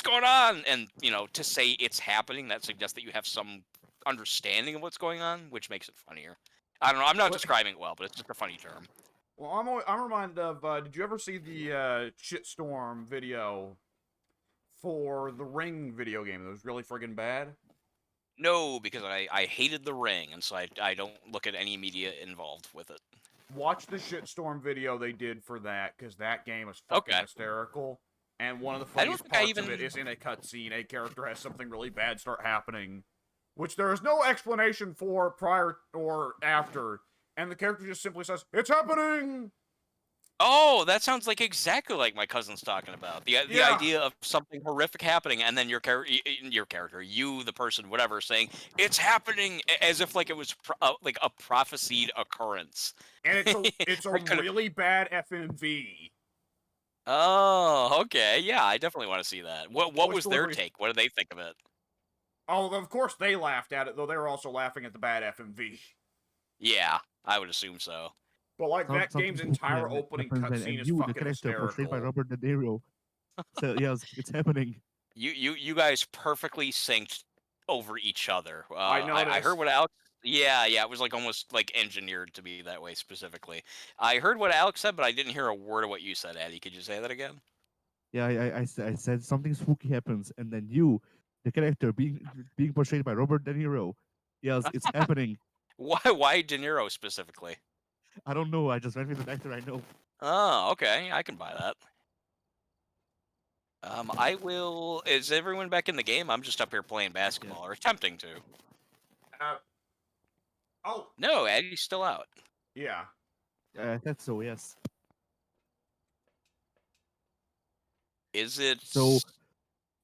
going on?" And to say it's happening, that suggests that you have some understanding of what's going on, which makes it funnier. I don't know. I'm not describing it well, but it's just a funny term. Well, I'm reminded of. Did you ever see the shitstorm video for the Ring video game? That was really friggin' bad. No, because I hated The Ring, and so I don't look at any media involved with it. Watch the shitstorm video they did for that, because that game is fucking hysterical. And one of the funniest parts of it is in a cutscene, a character has something really bad start happening, which there is no explanation for prior or after, and the character just simply says, "It's happening!" Oh, that sounds like exactly like my cousin's talking about. The Yeah, idea of something horrific happening, and then you, the person, whatever, saying it's happening as if like it was like a prophesied occurrence. and it's a That could've- really bad FMV. Oh, okay, yeah, I definitely want to see that. What Voice was their delivery. take? What did they think of it? Oh, of course they laughed at it, though they were also laughing at the bad FMV. Yeah, I would assume so. But like that Something game's spooky entire opening happens, cutscene and is you, the fucking character portrayed by hysterical. Robert De Niro. So yes, it's happening. You guys perfectly synced over each other. I I heard noticed. what Alex. Yeah, yeah, it was like almost like engineered to be that way specifically. I heard what Alex said, but I didn't hear a word of what you said, Eddie. Could you say that again? Yeah, I said something spooky happens, and then you, the character being portrayed by Robert De Niro. Yes, it's happening. Why De Niro specifically? I don't know. I just went with an actor I know. Oh, okay, I can buy that. I will. Is everyone back in the game? I'm just up here playing Yeah. basketball or attempting to. Uh, oh, No, Eddie's still out. yeah. I thought so. Yes. Is it? So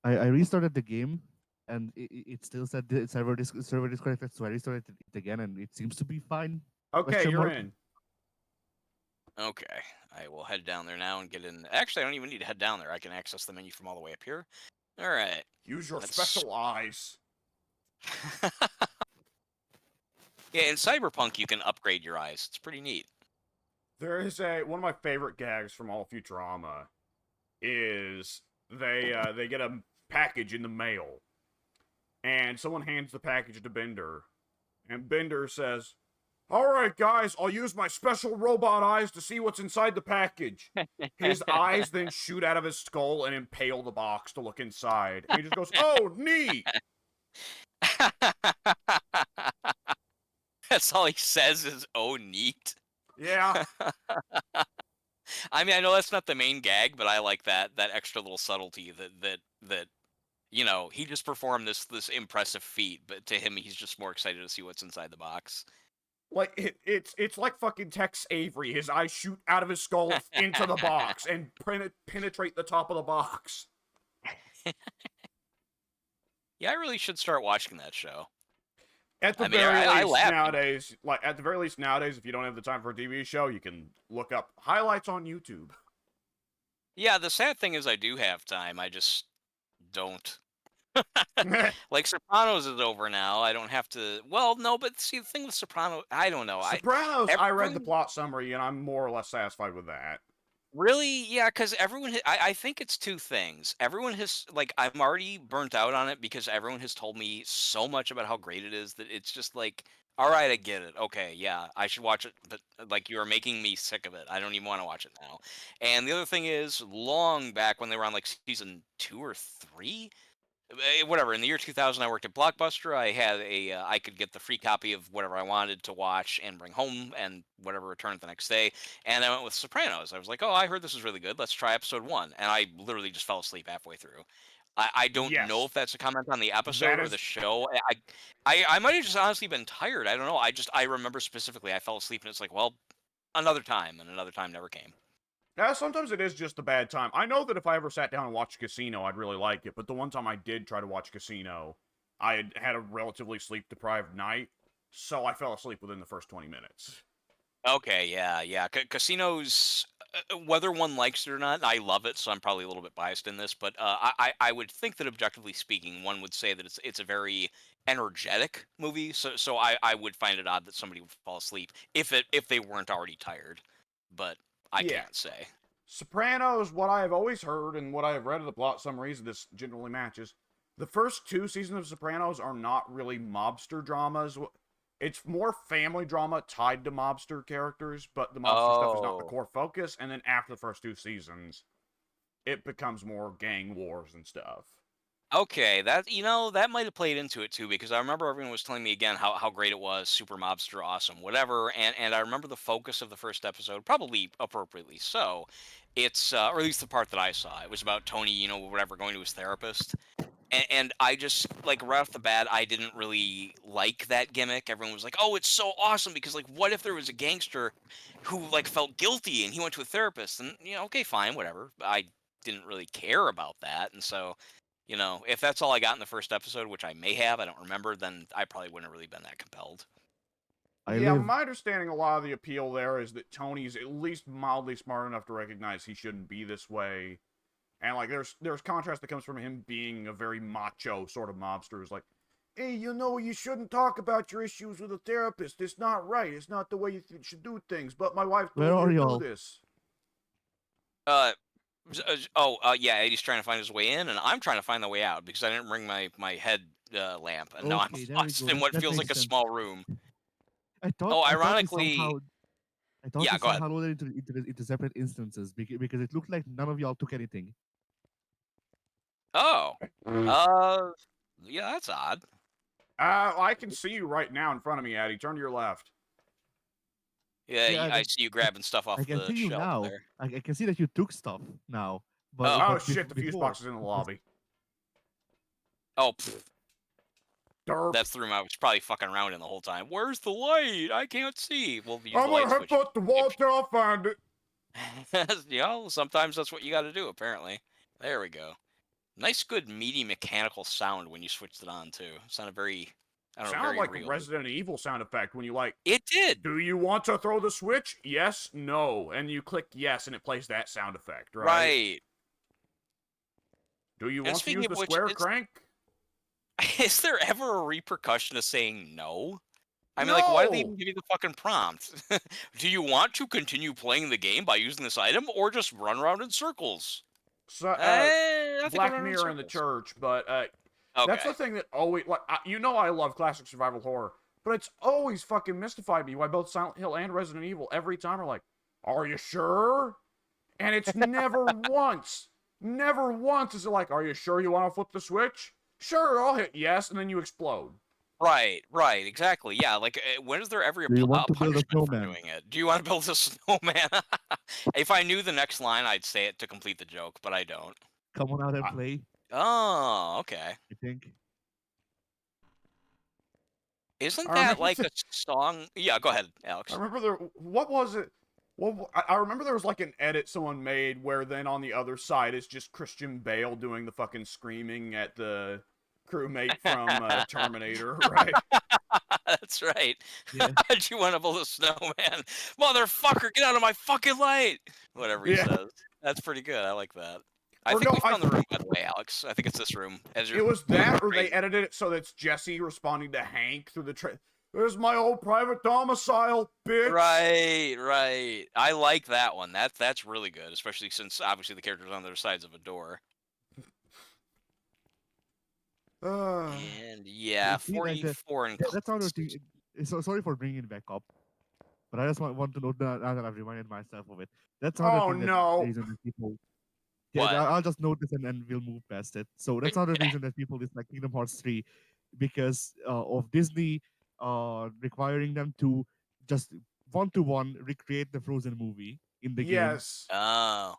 I restarted the game, and it still said the server disconnected. So I restarted it again, and it seems to be fine. Okay, Question you're mark? in. Okay, I will head down there now and get in. Actually, I don't even need to head down there. I can access the menu from all the way up here. All right. Use your Let's- special eyes. Yeah, in Cyberpunk, you can upgrade your eyes. It's pretty neat. There is one of my favorite gags from all Futurama is they get a package in the mail, and someone hands the package to Bender, and Bender says, "All right, guys, I'll use my special robot eyes to see what's inside the package." His eyes then shoot out of his skull and impale the box to look inside. And he just goes, "Oh, neat!" That's all he says is, "Oh, neat." Yeah. I mean, I know that's not the main gag, but I like that extra little subtlety that he just performed this impressive feat, but to him, he's just more excited to see what's inside the box. Like it's like fucking Tex Avery. His eyes shoot out of his skull into the box and penetrate the top of the box. Yeah, I really should start watching that show. At the I mean, very I least laughed. nowadays, if you don't have the time for a TV show, you can look up highlights on YouTube. Yeah, the sad thing is I do have time. I just don't. Like Sopranos is over now. I don't have to. Well, no, but see the thing with Sopranos, I don't know. Sopranos, I read the everyone- plot summary and I'm more or less satisfied with that. Really, yeah, because I think it's two things. Everyone has like I'm already burnt out on it because everyone has told me so much about how great it is that it's just like, all right, I get it. Okay, yeah, I should watch it, but like you are making me sick of it. I don't even want to watch it now. And the other thing is, long back when they were on like season 2 or 3, whatever, in the year 2000, I worked at Blockbuster. I had I could get the free copy of whatever I wanted to watch and bring home and whatever return it the next day. And I went with Sopranos. I was like, oh, I heard this is really good. Let's try episode 1. And I literally just fell asleep halfway through. I don't know Yes. if that's a comment on the episode That or is- the show. I might have just honestly been tired. I don't know. I remember specifically I fell asleep and it's like, well, another time, and another time never came. Yeah, sometimes it is just a bad time. I know that if I ever sat down and watched Casino, I'd really like it, but the one time I did try to watch Casino, I had a relatively sleep-deprived night, so I fell asleep within the first 20 minutes. Okay, yeah. Casinos, whether one likes it or not, I love it, so I'm probably a little bit biased in this. But I would think that objectively speaking, one would say that it's a very energetic movie. So I would find it odd that somebody would fall asleep if they weren't already tired. But I Yeah. can't say. Sopranos, what I have always heard and what I have read of the plot summaries, this generally matches. The first 2 seasons of Sopranos are not really mobster dramas. It's more family drama tied to mobster characters, but the mobster stuff is not the Oh. core focus. And then after the first 2 seasons, it becomes more gang wars and stuff. Okay, that might have played into it too, because I remember everyone was telling me again how great it was, super mobster, awesome, whatever, and I remember the focus of the first episode, probably appropriately so. It's or at least the part that I saw, it was about Tony, whatever, going to his therapist, And I just, like, right off the bat, I didn't really like that gimmick. Everyone was like, "Oh, it's so awesome," because, like, what if there was a gangster who, like, felt guilty and he went to a therapist? And, okay, fine, whatever. I didn't really care about that, and so, if that's all I got in the first episode, which I may have, I don't remember, then I probably wouldn't have really been that compelled. I Yeah, live. my understanding, a lot of the appeal there is that Tony's at least mildly smart enough to recognize he shouldn't be this way. And like there's contrast that comes from him being a very macho sort of mobster who's like, hey, you shouldn't talk about your issues with a therapist. It's not right. It's not the way you should do things. But my wife Where told are me to do y'all? this. Yeah, Eddie's trying to find his way in, and I'm trying to find the way out because I didn't bring my head lamp, and now I'm Okay, there we lost go. in what That feels makes like a sense. small room. I thought Oh, I thought we ironically, somehow I thought yeah, we go ahead. somehow loaded into separate instances because it looked like none of y'all took anything. Oh, yeah, that's odd. I can see you right now in front of me, Addy. Turn to your left. Yeah, Yeah, I see you grabbing stuff I off can the see you shelf now. there. I can see that you took stuff now. Oh, Oh But shit, the fuse before box is in the it was lobby. oh, pfft, Derp. that's the room I was probably fucking around in the whole time. Where's the light? I can't see. Well, use I'm the gonna light switch. headbutt the wall till I find it. Sometimes that's what you got to do. Apparently, there we go. Nice, good, meaty mechanical sound when you switched it on too. Sounded very, I don't know, Sounded very like a real. Resident Evil sound effect when you like, It did. do you want to throw the switch? Yes, no. And you click yes and it plays that sound effect, right? Right. Do you And want to speaking use of the which, square crank? is there ever a repercussion to saying no? I mean, like, why do they even No! give you the fucking prompt? Do you want to continue playing the game by using this item, or just run around in circles? So, I think I'm Black running in Mirror in the circles. church, but that's Okay. the thing that always like I love classic survival horror, but it's always fucking mystified me why both Silent Hill and Resident Evil every time are like, "Are you sure?" And it's never once is it like, "Are you sure you want to flip the switch?" Sure, I'll hit yes, and then you explode. Right, exactly. Yeah, like, when is there ever a, Do you want to build a punishment for snowman? doing it? Do you want to build a snowman? If I knew the next line, I'd say it to complete the joke, but I don't. Come on out and I, play. Oh, okay. I think. Isn't I that remember like a song? Yeah, go ahead, I Alex. remember there. What was it? Well, I remember there was like an edit someone made where then on the other side is just Christian Bale doing the fucking screaming at the crewmate from Terminator, right? That's right. Yeah. Do you want to build a snowman? Motherfucker, get out of my fucking light! Whatever he Yeah. says. That's pretty good. I like that. I Or think no, we found the room, by the way, Alex. I think it's this room. As you're it was moving that, like or they crazy. edited it so that's Jesse responding to Hank through the There's my old private domicile, bitch. Right. I like that one. That's really good, especially since obviously the character's on their sides of a door. And yeah, See, like 44 and that's another thing. So sorry for bringing it back up, but I just want to note that now that I've reminded myself of it. That's another Oh thing that no. reason that people. Yeah, what? I'll just note this and we'll move past it. So that's another reason that people dislike Kingdom Hearts 3 because of Disney requiring them to just one-to-one recreate the Frozen movie in the game. Yes. Oh.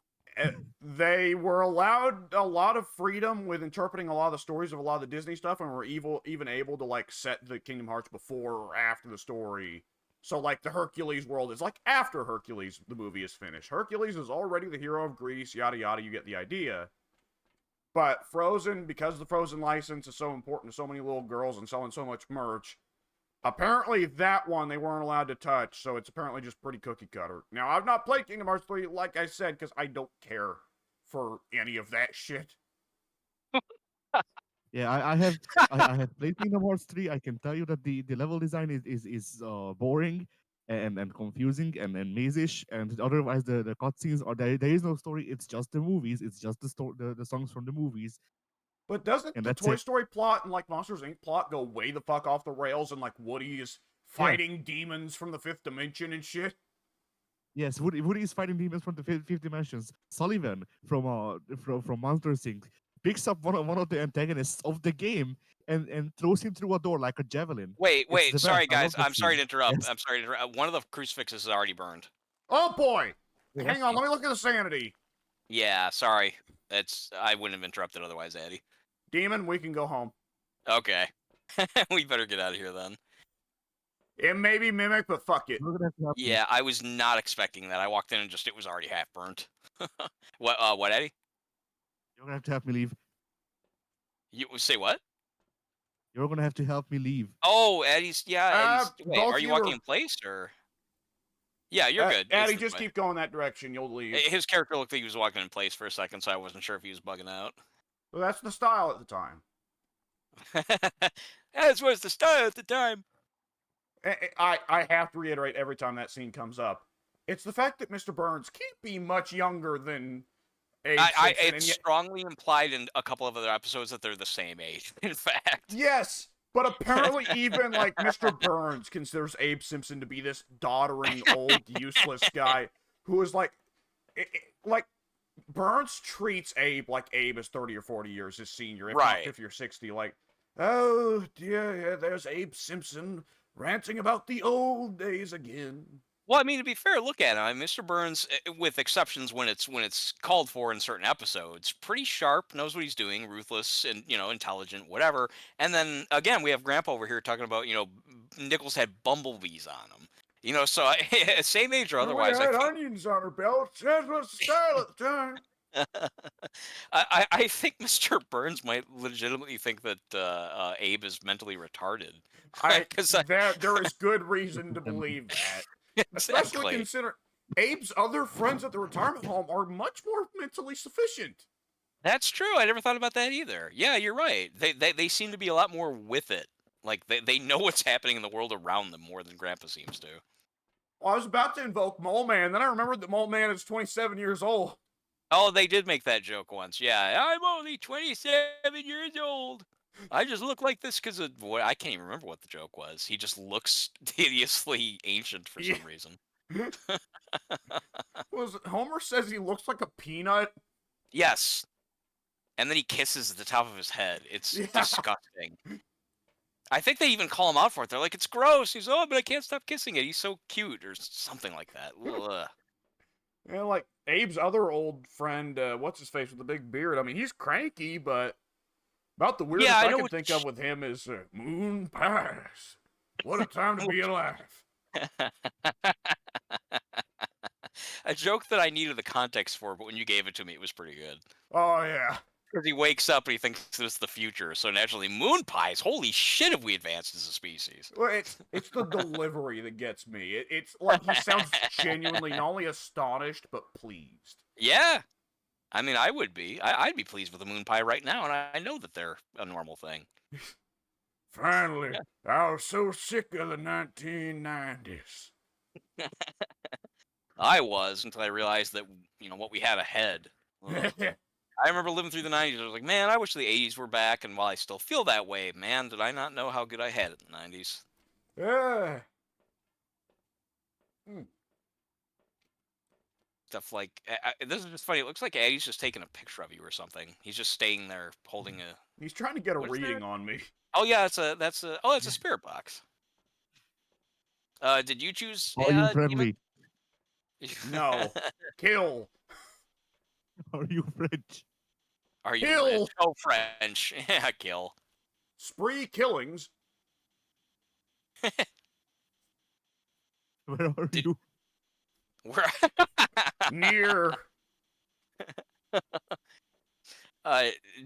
They were allowed a lot of freedom with interpreting a lot of the stories of a lot of the Disney stuff, and were even able to like set the Kingdom Hearts before or after the story. So like the Hercules world is like after Hercules the movie is finished. Hercules is already the hero of Greece, yada yada. You get the idea. But Frozen, because the Frozen license is so important to so many little girls and selling so much merch, apparently that one they weren't allowed to touch, so it's apparently just pretty cookie cutter. Now, I've not played Kingdom Hearts 3, like I said, because I don't care for any of that shit. Yeah, I have played Kingdom Hearts 3. I can tell you that the level design is boring and confusing and maze-ish, and otherwise the cutscenes are there is no story. It's just the movies. It's just the songs from the movies, But doesn't and the that's Toy it. Story plot and like Monsters Inc. plot go way the fuck off the rails, and like Woody is Yeah. fighting demons from the fifth dimension and shit? Yes, Woody is fighting demons from the fifth dimensions. Sullivan from Monsters Inc. picks up one of the antagonists of the game and throws him through a door like a javelin. Wait. It's the best. Sorry, I love guys. that I'm sorry scene. to interrupt. Yes. I'm sorry to interrupt. One of the crucifixes is already burned. Oh boy! Yeah. Hang on, let me look at the sanity. Yeah, sorry. I wouldn't have interrupted otherwise, Eddie. Demon, we can go home. Okay. We better get out of here then. It may be Mimic, but fuck it. You're gonna have to help me. Yeah, I was not expecting that. I walked in and just it was already half burnt. What, Eddie? You're gonna have to help me leave. You say what? You're gonna have to help me leave. Oh, Eddie's. Yeah, Eddie's. Wait, Both are of you you walking are... in place or? Yeah, you're good. It's Addy, this just way. keep going that direction. You'll leave. His character looked like he was walking in place for a second, so I wasn't sure if he was bugging out. Well, that's the style at the time. As was the style at the time. I have to reiterate every time that scene comes up. It's the fact that Mr. Burns can't be much younger than Abe Simpson. It's strongly implied in a couple of other episodes that they're the same age, in fact. Yes, but apparently even, like, Mr. Burns considers Abe Simpson to be this doddering, old, useless guy who is, like, Burns treats Abe like Abe is 30 or 40 years his senior, if not 50 or 60. Like, oh, dear, yeah, there's Abe Simpson ranting about the old days again. Well, I mean, to be fair, look at him. I mean, Mr. Burns, with exceptions when it's called for in certain episodes, pretty sharp, knows what he's doing, ruthless, and intelligent, whatever. And then again, we have Grandpa over here talking about Nichols had bumblebees on him. So same age or otherwise. We had onions on our belts. That was the style at the time. I think Mr. Burns might legitimately think that Abe is mentally retarded. There is good reason to believe that. Especially considering Abe's other friends at the retirement home are much more mentally sufficient. That's true. I never thought about that either. Yeah, you're right. They seem to be a lot more with it. Like they know what's happening in the world around them more than Grandpa seems to. Well, I was about to invoke Mole Man, then I remembered that Mole Man is 27 years old. Oh, they did make that joke once. Yeah, I'm only 27 years old. I just look like this because of what I can't even remember what the joke was. He just looks hideously ancient for some reason. Homer says he looks like a peanut? Yes. And then he kisses the top of his head. It's disgusting. I think they even call him out for it. They're like, it's gross. He's, oh, but I can't stop kissing it. He's so cute, or something like that. Ugh. And like Abe's other old friend, what's his face with the big beard? I mean, he's cranky, but about the weirdest I can think of with him is moon pies. What a time to be alive. A joke that I needed the context for, but when you gave it to me, it was pretty good. Oh, yeah. Because he wakes up and he thinks this is the future, so naturally, moon pies, holy shit have we advanced as a species. Well, it's the delivery that gets me. It's like he sounds genuinely not only astonished, but pleased. Yeah. I mean, I would be. I'd be pleased with a moon pie right now, and I know that they're a normal thing. Finally, I was so sick of the 1990s. I was, until I realized that, what we had ahead. I remember living through the 90s. I was like, man, I wish the 80s were back. And while I still feel that way, man, did I not know how good I had it in the 90s. Yeah. Stuff like, this is just funny. It looks like Eddie's just taking a picture of you or something. He's just staying there holding a... He's trying to get a reading on me. Oh, yeah, that's a spirit box. Did you choose... Are you friendly? No. Kill. Are you French? Are you kill? Rich? Oh, French. Yeah, kill. Spree killings. Where are you? Where? Near.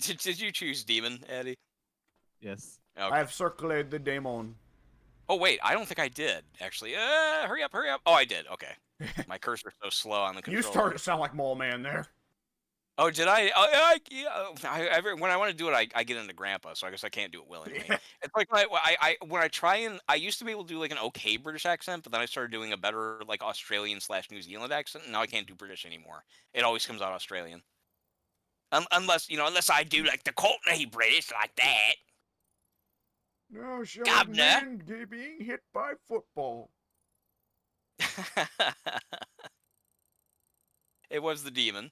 Did you choose demon, Eddie? Yes. Okay. I have circulated the demon. Oh wait, I don't think I did actually. Hurry up! Oh, I did. Okay. My cursor's so slow on the controller. You started to sound like Mole Man there. Oh, did I? When I want to do it, I get into Grandpa, so I guess I can't do it willingly. Yeah. It's like when I try and I used to be able to do like an okay British accent, but then I started doing a better like Australian/New Zealand accent, and now I can't do British anymore. It always comes out Australian. Unless I do like the Cockney British like that. No, Governor. being hit by football. It was the demon.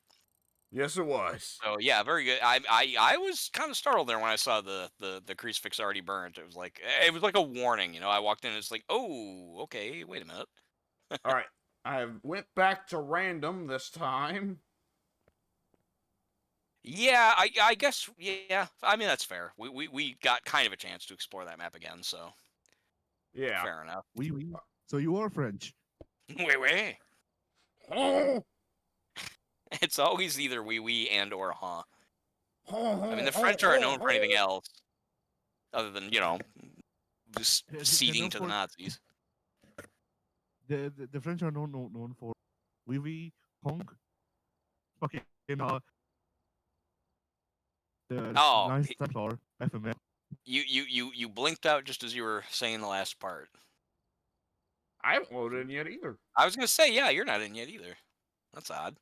Yes, it was. So yeah, very good. I was kind of startled there when I saw the crucifix already burnt. It was like a warning, I walked in and it's like, oh, okay, wait a minute. All right, I went back to random this time. Yeah, I guess, yeah. I mean, that's fair. We got kind of a chance to explore that map again, so Yeah. fair enough. Oui, oui. So you are French. Wait. Oh, It's always either we and or huh. I mean, oh, the oh, French aren't oh, known for anything oh. else other than, just They're ceding known to the for Nazis. the French are known for oui, oui, honk, fucking the Oh, nice Templar, FML. you blinked out just as you were saying the last part. I haven't loaded in yet either. I was gonna say, yeah, you're not in yet either. That's odd.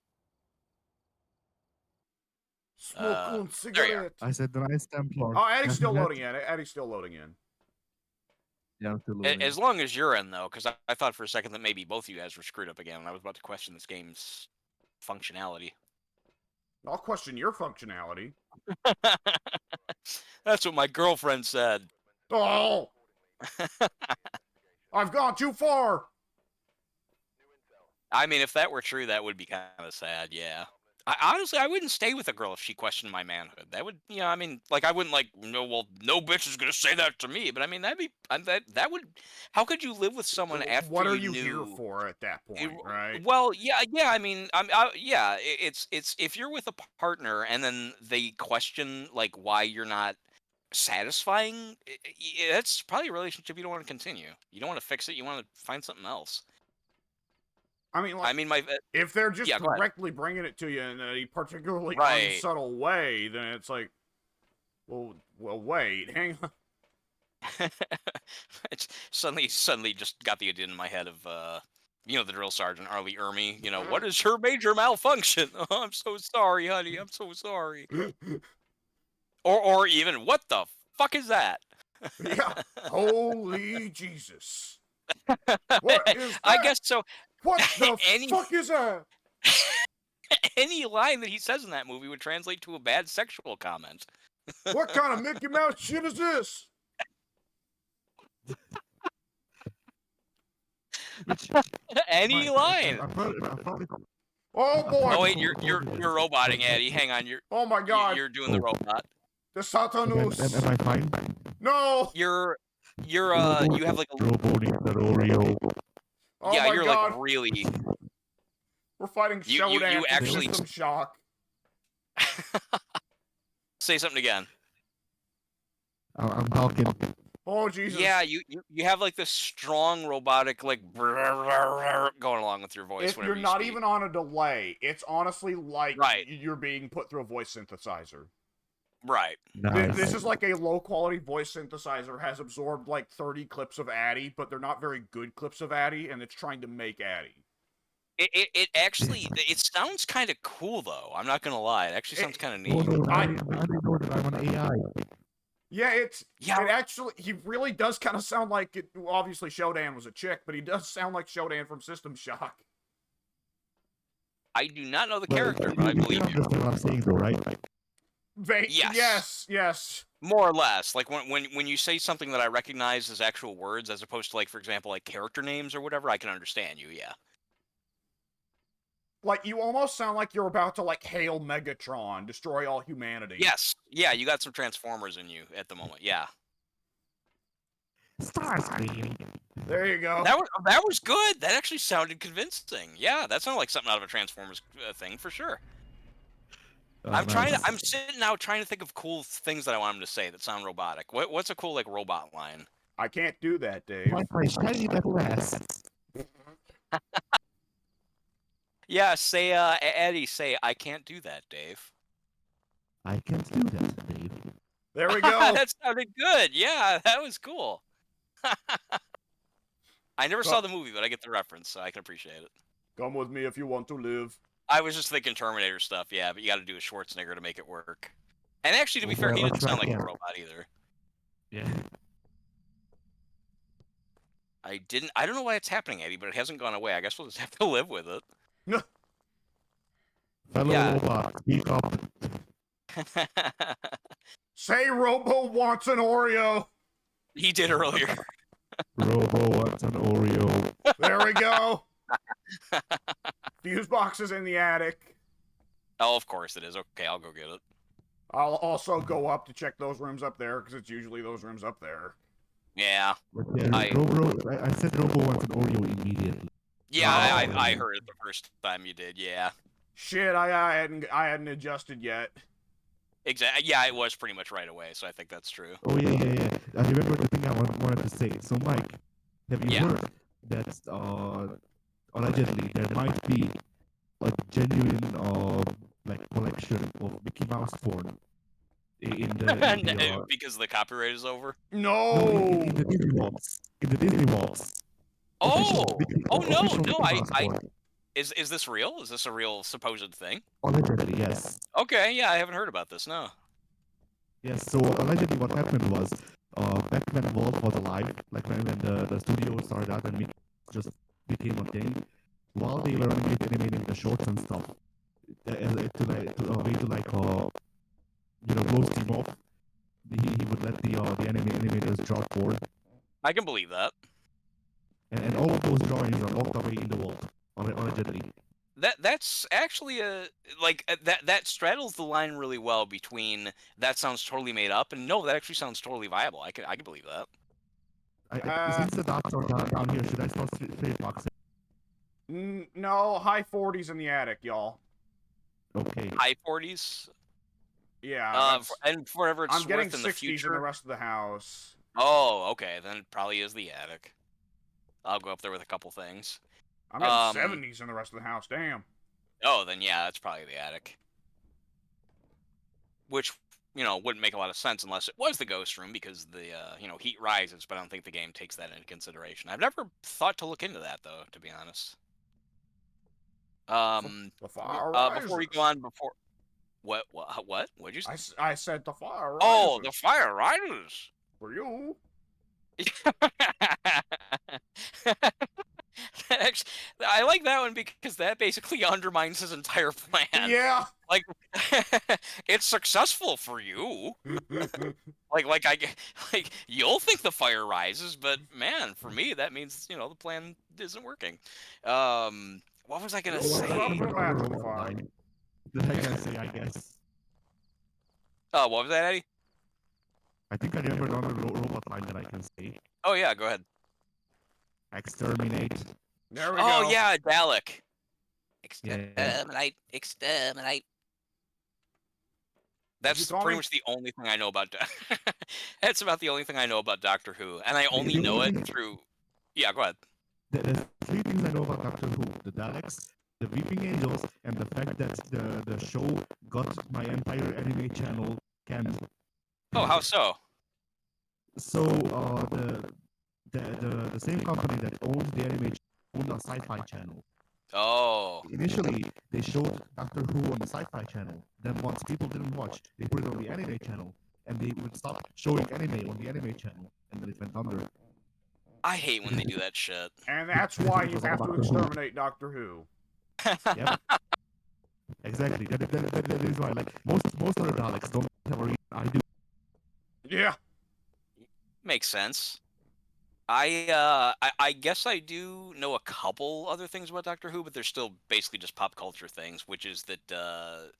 Smoke on There you are. cigarette. I said the nice Templar. Oh, Eddie's still FML. loading in. Eddie's still loading in. Yeah, I'm still loading. As long as you're in, though, because I thought for a second that maybe both of you guys were screwed up again, and I was about to question this game's functionality. I'll question your functionality. That's what my girlfriend said. Oh! I've gone too far! I mean, if that were true, that would be kind of sad, yeah. Honestly, I wouldn't stay with a girl if she questioned my manhood. That would, I mean, like, I wouldn't, like, no, well, no bitch is gonna say that to me. But I mean, that'd be, that would, how could you live with someone after What are you you knew? here for at that point, right? Well, yeah. I mean, yeah. It's if you're with a partner and then they question like why you're not satisfying, that's probably a relationship you don't want to continue. You don't want to fix it. You want to find something else. I mean, like, my if they're just yeah, go ahead. directly bringing it to you in a particularly Right. unsubtle way, then it's like, well, wait, hang on. It's suddenly just got the idea in my head of the drill sergeant Arlie Ermy. What is her major malfunction? Oh, I'm so sorry, honey. I'm so sorry. or even what the fuck is that? Yeah. Holy Jesus. What is that? I guess so. What the fuck is that? Any line that he says in that movie would translate to a bad sexual comment. What kind of Mickey Mouse shit is this? Any line. Oh boy! Oh wait, you're roboting, Eddie. Hang on, Oh my god! You're doing the robot. The Satanus! Am I fine? No! You have like a Oreo. Oh yeah, my you're god. like really. We're fighting You Shodan from actually System Shock. say something again. I'm talking. Oh Jesus! Yeah, you have like this strong robotic like going along with your voice. If whenever you're you not speak. even on a delay, it's honestly like Right. you're being put through a voice synthesizer. Right. This is like a low quality voice synthesizer has absorbed like 30 clips of Addy, but they're not very good clips of Addy, and it's trying to make Addy. It actually it sounds kind of cool though. I'm not gonna lie. It actually sounds kind of neat. I know that I'm an AI. Yeah, it actually, he really does kind of sound like it. Well, obviously, Shodan was a chick, but he does sound like Shodan from System Shock. I do not know the character, but I believe you. Understand what I'm saying, though, right? Yes. More or less. Like when you say something that I recognize as actual words, as opposed to like, for example, like character names or whatever, I can understand you. Yeah. Like, you almost sound like you're about to, like, hail Megatron, destroy all humanity. Yes. Yeah, you got some Transformers in you at the moment. Yeah. Starscream. There you go. That was good. That actually sounded convincing. Yeah, that sounded like something out of a Transformers thing for sure. I'm sitting now trying to think of cool things that I want him to say that sound robotic. What's a cool like robot line? I can't do that, Dave. Shiny little ass. Yeah, say Eddie, say I can't do that, Dave. I can't do that, Dave. There we go. That sounded good. Yeah, that was cool. I never saw the movie, but I get the reference, so I can appreciate it. Come with me if you want to live. I was just thinking Terminator stuff, yeah, but you got to do a Schwarzenegger to make it work. And actually, to be fair, he didn't sound like a robot either. Yeah. I don't know why it's happening, Eddie, but it hasn't gone away. I guess we'll just have to live with it. Fellow Yeah. robot, speak up. Say Robo wants an Oreo. He did earlier. Robo wants an Oreo. There we go. Fuse box is in the attic. Oh, of course it is. Okay, I'll go get it. I'll also go up to check those rooms up there, because it's usually those rooms up there. Yeah. But yeah, I said Robo wants an Oreo immediately. Yeah, Oh. I heard it the first time you did, yeah. Shit, I hadn't adjusted yet. Exactly. Yeah, it was pretty much right away, so I think that's true. Oh yeah. I remember the thing I wanted to say. So Mike, have you heard that allegedly there might be a genuine like collection of Mickey Mouse porn Because the copyright is over? No! in the Disney vaults. In the Disney vaults. Oh! No, Official Mickey Mouse porn. Is this real? Is this a real supposed thing? Allegedly, yes. Okay, yeah, I haven't heard about this, no. Yes, so allegedly what happened was, back when Walt was alive, like when the studio started out and Mickey just became a thing, while they were animating the shorts and stuff, roast him off, he would let the animators draw porn, I can believe that. and all of those drawings are locked away in the vault, allegedly. That's actually that straddles the line really well between that sounds totally made up and no, that actually sounds totally viable. I can believe that. Since the dots are down here, should I start straight boxing? No, high 40s in the attic, y'all. Okay. High 40s? Yeah. And for whatever it's I'm getting worth in 60s the future. in the rest of the house. Oh, okay, then it probably is the attic. I'll go up there with a couple things. I'm getting 70s in the rest of the house, damn. Oh, then yeah, that's probably the attic. Which, wouldn't make a lot of sense unless it was the ghost room because the, heat rises, but I don't think the game takes that into consideration. I've never thought to look into that, though, to be honest. The fire rises. Before we go on, What? What'd you say? I said the fire rises. Oh, the fire rises! For you. Actually, I like that one because that basically undermines his entire plan. Yeah. Like, it's successful for you. like you'll think the fire rises, but man, for me that means the plan isn't working. What was I gonna say? I guess. Oh, what was that, Eddie? I think I remember another robot line that I can say. Oh yeah, go ahead. Exterminate. There we go. Oh yeah, Dalek. Exterminate. That's pretty much the only thing I know about. That's about the only thing I know about Doctor Who, and I only know it through. Yeah, go ahead. There's three things I know about Doctor Who: the Daleks, the Weeping Angels, and the fact that the show got my entire anime channel canned. Oh, how so? So the same company that owns the anime owned a sci-fi channel. Oh. Initially, they showed Doctor Who on the sci-fi channel. Then once people didn't watch, they put it on the anime channel, and they would stop showing anime on the anime channel, and then it went under. I hate when they do that shit. And that's why you have to exterminate Doctor Who. Yep. Exactly. That is why. Like most other Daleks don't have a reason. I do. Yeah. Makes sense. I guess I do know a couple other things about Doctor Who, but they're still basically just pop culture things, which is that the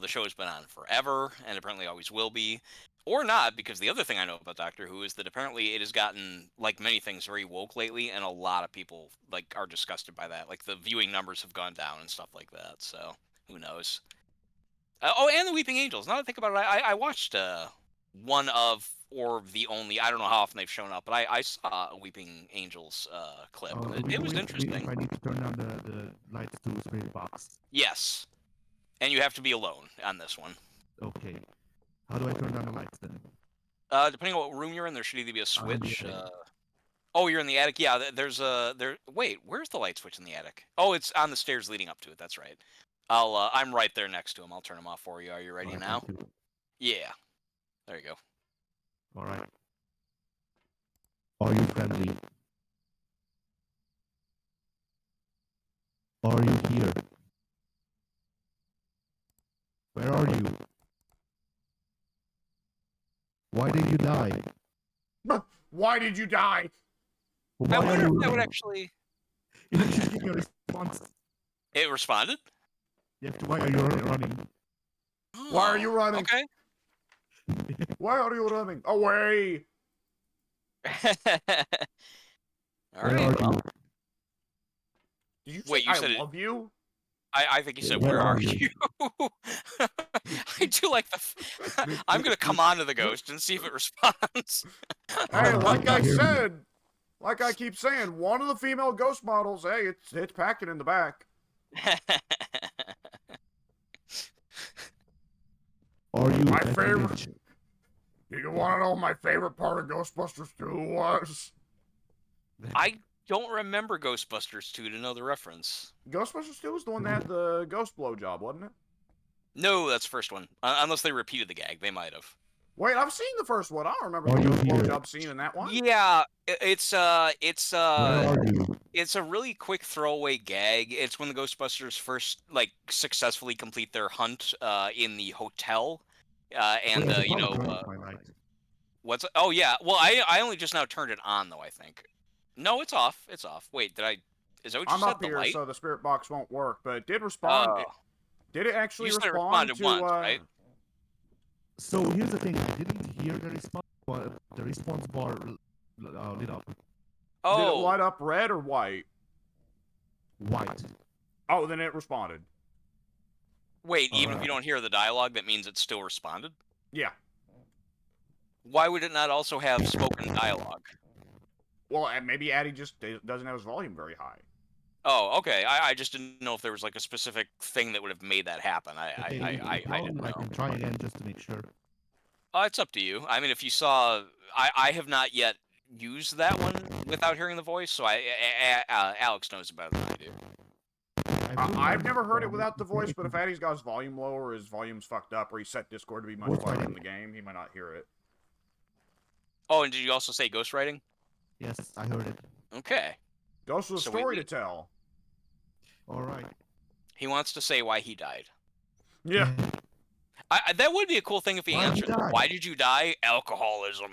show has been on forever and apparently always will be. Or not, because the other thing I know about Doctor Who is that apparently it has gotten, like many things, very woke lately, and a lot of people are disgusted by that. Like the viewing numbers have gone down and stuff like that. So who knows? And the Weeping Angels. Now that I think about it, I watched one of or the only. I don't know how often they've shown up, but I saw a Weeping Angels clip. It was interesting. I need to turn down the lights to spirit box. Yes, and you have to be alone on this one. Okay. How do I turn down the lights then? Depending on what room you're in, there should either be a switch. Oh, you're in the attic. Yeah, there's a there. Wait, where's the light switch in the attic? Oh, it's on the stairs leading up to it. That's right. I'm right there next to him. I'll turn him off for you. Are you ready now? Yeah. There you go. All right. Are you friendly? Are you here? Where are you? Why did you die? Why did you die? I wonder if that would actually. It actually gave me a response. It responded? Yeah, why are you running? Why are you running? Okay. Why are you running away? All right. Well, Did you say wait. You I said it. love you? I think you said, "Where are you?" I do like the. I'm gonna come on to the ghost and see if it responds. Hey, like I said, like I keep saying, one of the female ghost models, hey, it's packing in the back. Are you My an favorite. image? Do you want to know what my favorite part of Ghostbusters 2 was? I don't remember Ghostbusters 2 to know the reference. Ghostbusters 2 was the one that had the ghost blowjob, wasn't it? No, that's the first one. Unless they repeated the gag, they might have. Wait, I've seen the first one. I don't remember Are the you ghost here? blowjob scene in that one. Yeah, Where are you? it's a really quick throwaway gag. It's when the Ghostbusters first successfully complete their hunt in the hotel, and Wait, I you found know a drone my light. what's oh yeah. Well, I only just now turned it on though. I think. No, it's off. It's off. Wait, did I? Is that what you I'm said? up The here, light? so the spirit box won't work, but it did respond. Oh, Did it actually you said it respond responded to? once, right? So here's the thing: I didn't hear the response, but the response bar lit up Did it Oh, light up red or white? white. Oh, then it responded. wait. Even if you Alright. don't hear the dialogue, that means it still responded. Yeah. Why would it not also have spoken dialogue? Well, and maybe Addy just doesn't have his volume very high. Oh, okay. I just didn't know if there was like a specific thing that would have made that happen. Okay, I didn't I know. can try again just to make sure. It's up to you. I mean, if you saw, I have not yet used that one without hearing the voice, so Alex knows better than I do. I've never heard it without the voice, but if Addy's got his volume low or his volume's fucked up or he set Discord to be much louder in the game, he might not hear it. Oh, and did you also say ghostwriting? Yes, I heard it. Okay. Ghost with a So story to tell. Alright. He wants to say why he died. Yeah. That would be a cool thing if he Why did answered. you die? Why did you die? Alcoholism.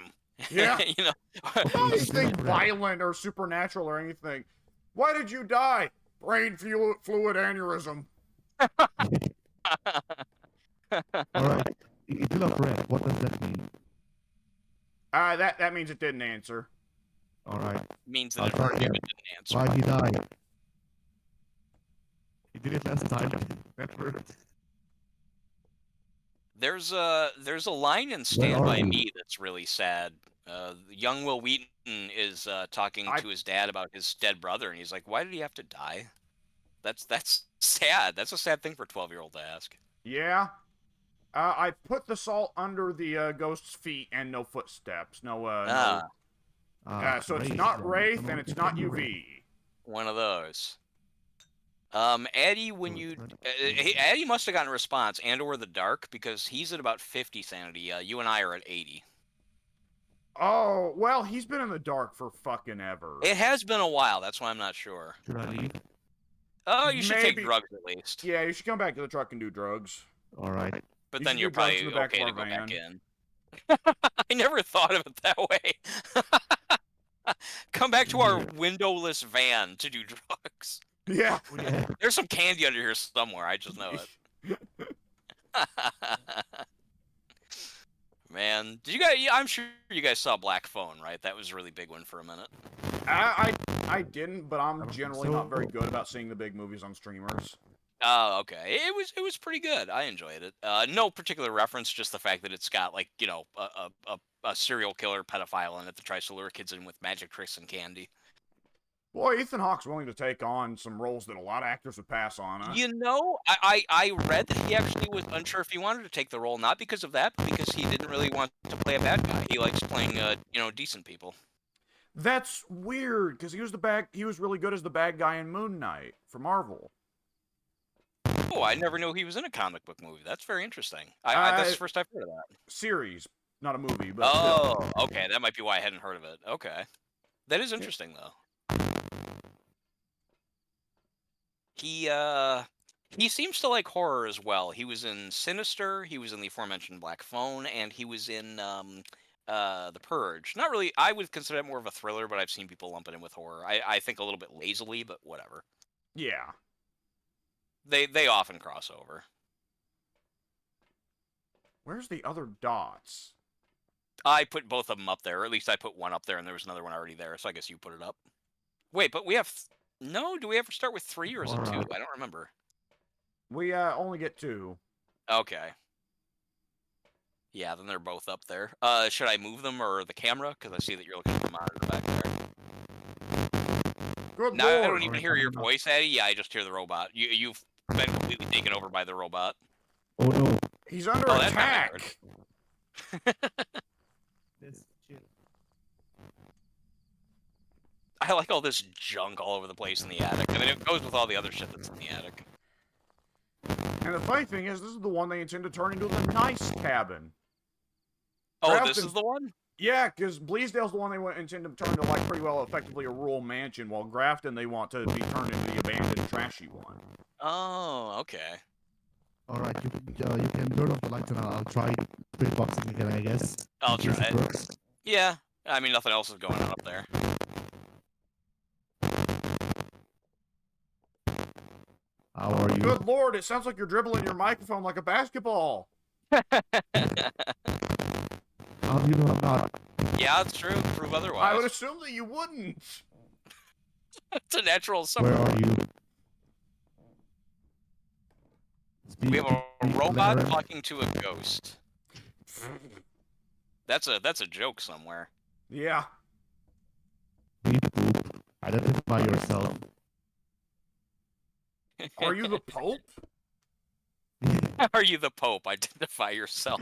Yeah. You know. Not anything violent or supernatural or anything. Why did you die? Brain fluid aneurysm. Alright. It lit up red. What does that mean? That means it didn't answer. Alright. Means that it heard you but didn't answer. Why he died? He did it last time. Remember? There's a line in Stand By Me that's really sad. Young Will Wheaton is talking to his dad about his dead brother, and he's like, "Why did he have to die?" That's sad. That's a sad thing for a 12-year-old to ask. Yeah. I put the salt under the ghost's feet and no footsteps. So it's not Wraith and it's not UV. One of those. Addy, when you Addy must have gotten a response and/or the dark because he's at about 50 sanity. You and I are at 80. Oh, well, he's been in the dark for fucking ever. It has been a while. That's why I'm not sure. Should I leave? Oh, you should take Maybe. drugs at least. Yeah, you should come back to the truck and do drugs. Alright. But You then should you're do drugs probably in the back okay of to our go back van. in. I never thought of it that way. Come back to our windowless van to do drugs. Yeah. Yeah. There's some candy under here somewhere. I just know it. Man, did you guys? I'm sure you guys saw Black Phone, right? That was a really big one for a minute. I didn't, but I'm generally not very good about seeing the big movies on streamers. Oh, okay. It was pretty good. I enjoyed it. No particular reference, just the fact that it's got like a serial killer pedophile in it that tries to lure kids in with magic tricks and candy. Boy, Ethan Hawke's willing to take on some roles that a lot of actors would pass on. Huh? You know, I read that he actually was unsure if he wanted to take the role, not because of that, but because he didn't really want to play a bad guy. He likes playing decent people. That's weird because he was really good as the bad guy in Moon Knight for Marvel. Oh, I never knew he was in a comic book movie. That's very interesting. That's the first I've heard of that. Series, not a movie, but oh, okay. That might be why I hadn't heard of it. Okay, that is interesting though. He seems to like horror as well. He was in Sinister. He was in the aforementioned Black Phone, and he was in The Purge. Not really. I would consider it more of a thriller, but I've seen people lump it in with horror. I think a little bit lazily, but whatever. yeah. They often cross over. Where's the other dots? I put both of them up there, or at least I put one up there, and there was another one already there, so I guess you put it up. Wait, but we have... No? Do we ever start with 3, or is it 2? I don't remember. We only get 2. Okay. Yeah, then they're both up there. Should I move them or the camera? Because I see that you're looking at the monitor back there. Good Now lord! I don't even hear your voice, Addy. Yeah, I just hear the robot. You've been completely taken over by the robot. Oh no. He's under Oh, that's attack! I like all this junk all over the place in the attic. I mean, it goes with all the other shit that's in the attic. And the funny thing is, this is the one they intend to turn into the nice cabin. Oh, Grafton, this is the one? Yeah, because Bleasdale's the one they intend to turn to, like, pretty well effectively a rural mansion, while Grafton they want to be turned into the abandoned, trashy one. Oh, okay. Alright, you can turn off the lights and I'll try spirit boxing again, I guess. I'll try it. Yeah, I mean, nothing else is going on up there. How are you? Good lord, it sounds like you're dribbling your microphone like a basketball. How do you know I'm not? Yeah, it's true. Prove otherwise. I would assume that you wouldn't. It's a natural Where assumption. are you? We have a robot talking to a ghost. That's a joke somewhere. Yeah. Beep boop. Identify yourself. Are you the Pope? Are you the Pope? Identify yourself.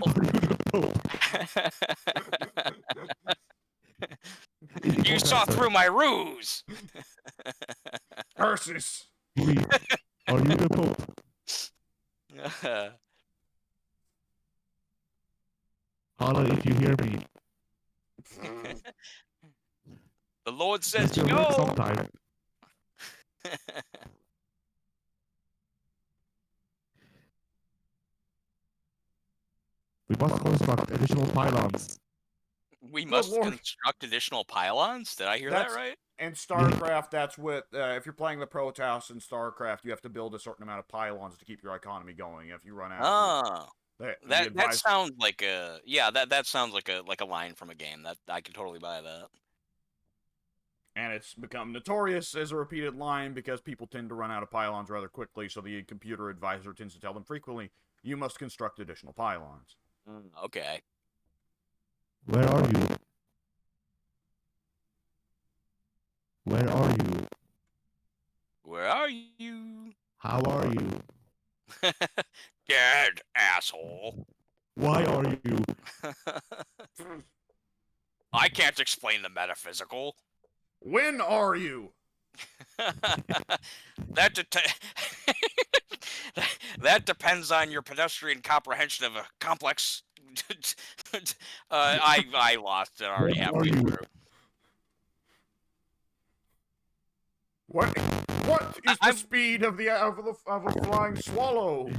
You saw through my ruse. Curses. Are you the Pope? Holla if you hear me. The Lord says This will work go. sometime. We must construct additional pylons. We must Lord. construct additional pylons? Did I hear that right? And StarCraft, that's with, if you're playing the Protoss in StarCraft, you have to build a certain amount of pylons to keep your economy going. If you run out, Oh. That advise... sounds like a that sounds like a line from a game. That I can totally buy that. And it's become notorious as a repeated line because people tend to run out of pylons rather quickly, so the computer advisor tends to tell them frequently, you must construct additional pylons. Okay. Where are you? Where are you? Where are you? How are you? Dead, asshole. Why are you? I can't explain the metaphysical. When are you? that depends on your pedestrian comprehension of a complex. I lost it already halfway through. What is the speed of a flying swallow?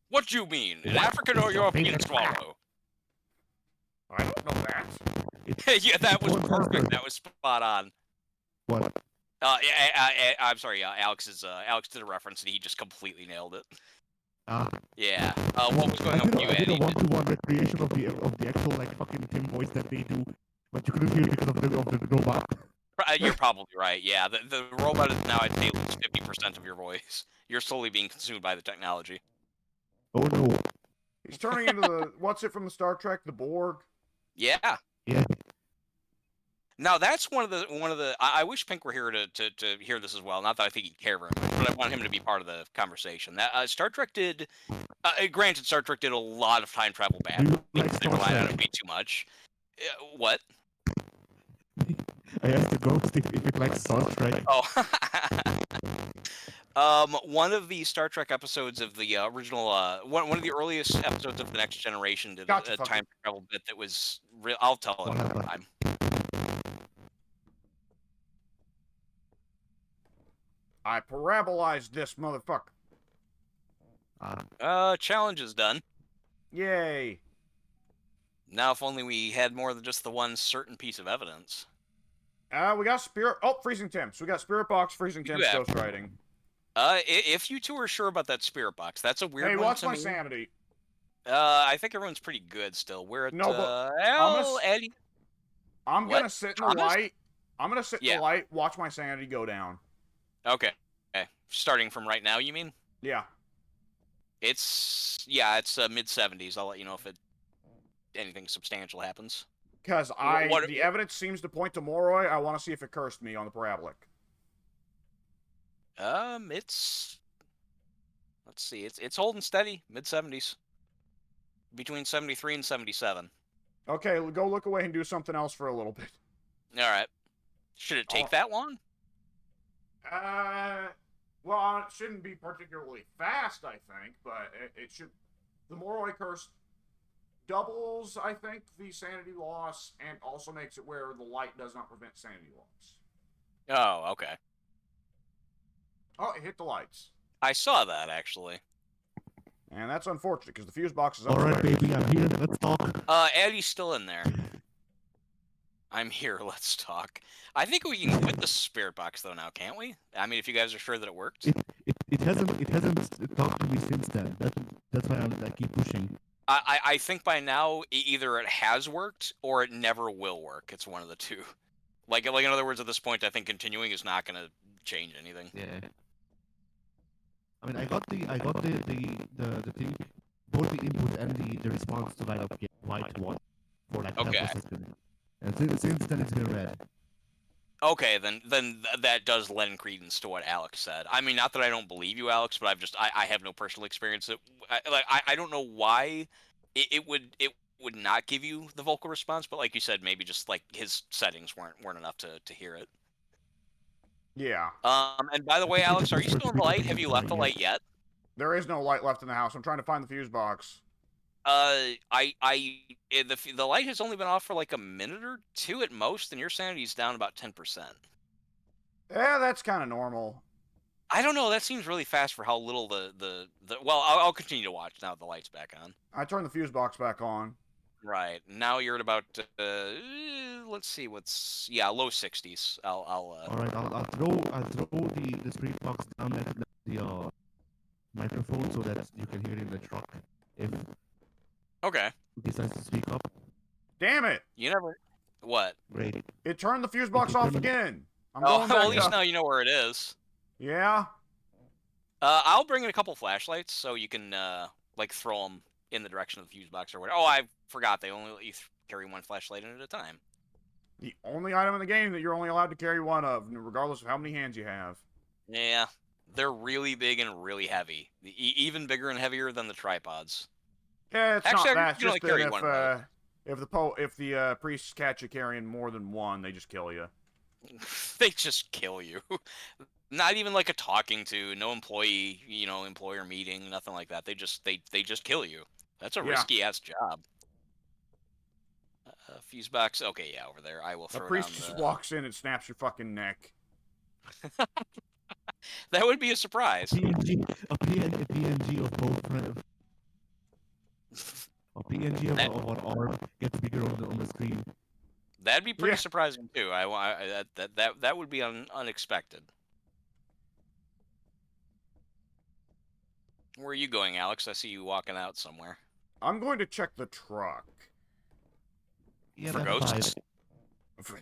What do you mean? An African or European swallow? I don't know that. Yeah, that was perfect. That was spot on. What? I'm sorry. Alex did a reference and he just completely nailed it. Yeah. What was going on with you, I did Eddie? a one-to-one recreation of the actual like fucking Tim voice that they do, but you couldn't hear it because of the robot. You're probably right. Yeah, the robot is now, I'd say, at least 50% of your voice. You're slowly being consumed by the technology. Oh no. He's turning into the what's it from the Star Trek, the Borg? Yeah. Yeah. Now that's one of the. I wish Pink were here to hear this as well. Not that I think he'd care very much, but I want him to be part of the conversation. That Star Trek did. Granted, Star Trek did a lot of time travel bad because they relied on it way too much. What? I asked the ghost if it likes Star Trek. Oh. One of the Star Trek episodes of the original, one of the earliest episodes of the Next Generation did a time travel bit that was real. I'll tell it another time. I parabolized this motherfucker. Challenge is done. Yay. Now, if only we had more than just the one certain piece of evidence. We got Spirit... Oh, Freezing Temps. We got Spirit Box, Freezing Temps, Ghostwriting. If you two are sure about that Spirit Box, that's a weird one. Hey, what's my sanity? I think everyone's pretty good still. We're at No, but Eddie. I'm What? gonna sit in the Thomas? light. I'm gonna sit in Yeah. the light, watch my sanity go down. Okay. Starting from right now, you mean? Yeah. It's mid 70s. I'll let you know if anything substantial happens. Because the evidence seems to point to Moroi. I want to see if it cursed me on the parabolic. It's let's see. It's holding steady, mid 70s, between 73 and 77. Okay, go look away and do something else for a little bit. All right. Should it take that long? Well, it shouldn't be particularly fast, I think, but it should. The Moroi curse doubles, I think, the sanity loss, and also makes it where the light does not prevent sanity loss. Oh, okay. Oh, it hit the lights. I saw that, actually. And that's unfortunate, because the fuse box is up Alright, there. baby, I'm here. Let's talk. Eddie's still in there. I'm here, let's talk. I think we can quit the spirit box, though, now, can't we? I mean, if you guys are sure that it worked. It hasn't talked to me since then. That's why I keep pushing. I think by now, either it has worked, or it never will work. It's one of the two. Like in other words, at this point, I think continuing is not going to change anything. Yeah. I mean, I got the thing, both the input and the response to light up white one for like Okay. half a second. And since then it's been red. Okay, then that does lend credence to what Alex said. I mean, not that I don't believe you, Alex, but I have no personal experience. I don't know why it would not give you the vocal response, but like you said, maybe just like his settings weren't enough to hear it. Yeah. And by the way, Alex, are you still in the light? Have you left the light yet? There is no light left in the house. I'm trying to find the fuse box. The light has only been off for like a minute or two at most, and your sanity's down about 10%. Yeah, that's kind of normal. I don't know. That seems really fast for how little the well, I'll continue to watch now that the light's back on. I turned the fuse box back on. Right. Now you're at about let's see low 60s. All right, I'll throw the spirit box down at the microphone so that you can hear it in the truck if Okay. it decides to speak up. Damn it! You never what? Great. It turned the fuse box off again. I'm Oh, going well, back at least up. now you know where it is. Yeah. I'll bring in a couple flashlights so you can like throw them in the direction of the fuse box or whatever. Oh, I forgot they only let you carry one flashlight in at a time. The only item in the game that you're only allowed to carry one of, regardless of how many hands you have. Yeah, they're really big and really heavy. Even bigger and heavier than the tripods. Yeah, it's Actually, not that. It's you can just only carry that one if the priests catch you carrying more than one, they just kill you. They just kill you. Not even like a talking to, no employee, employer meeting, nothing like that. They just kill you. That's a risky ass job. Fuse box. Okay, yeah, over there. I will throw A priest down just walks in and snaps your fucking neck. That would be a surprise. A PNG of both. A PNG of an arm gets bigger on the screen. That'd be pretty surprising too. That would be unexpected. Where are you going, Alex? I see you walking out somewhere. I'm going to check the truck. For ghosts?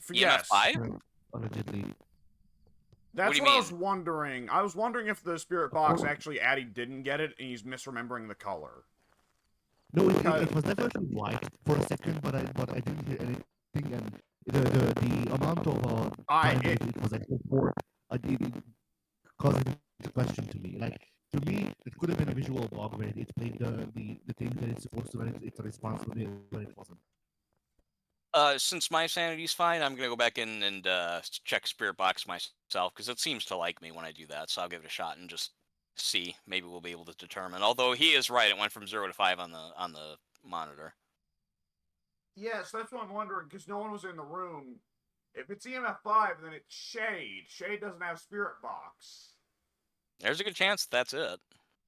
Yes. EMF5? Allegedly. That's what I was wondering. I was wondering if the spirit box actually Addy didn't get it and he's misremembering the color. No, it was definitely white for a second, but I didn't hear anything, and the amount of it was like 4. It caused a question to me. Like, to me, it could have been a visual bug where it played the thing that it's supposed to, and it's a response to it, but it wasn't. Since my sanity's fine, I'm gonna go back in and check spirit box myself because it seems to like me when I do that. So I'll give it a shot and just see. Maybe we'll be able to determine. Although he is right, it went from 0 to 5 on the monitor. Yes, that's what I'm wondering because no one was in the room. If it's EMF 5, then it's Shade. Shade doesn't have spirit box. There's a good chance that's it.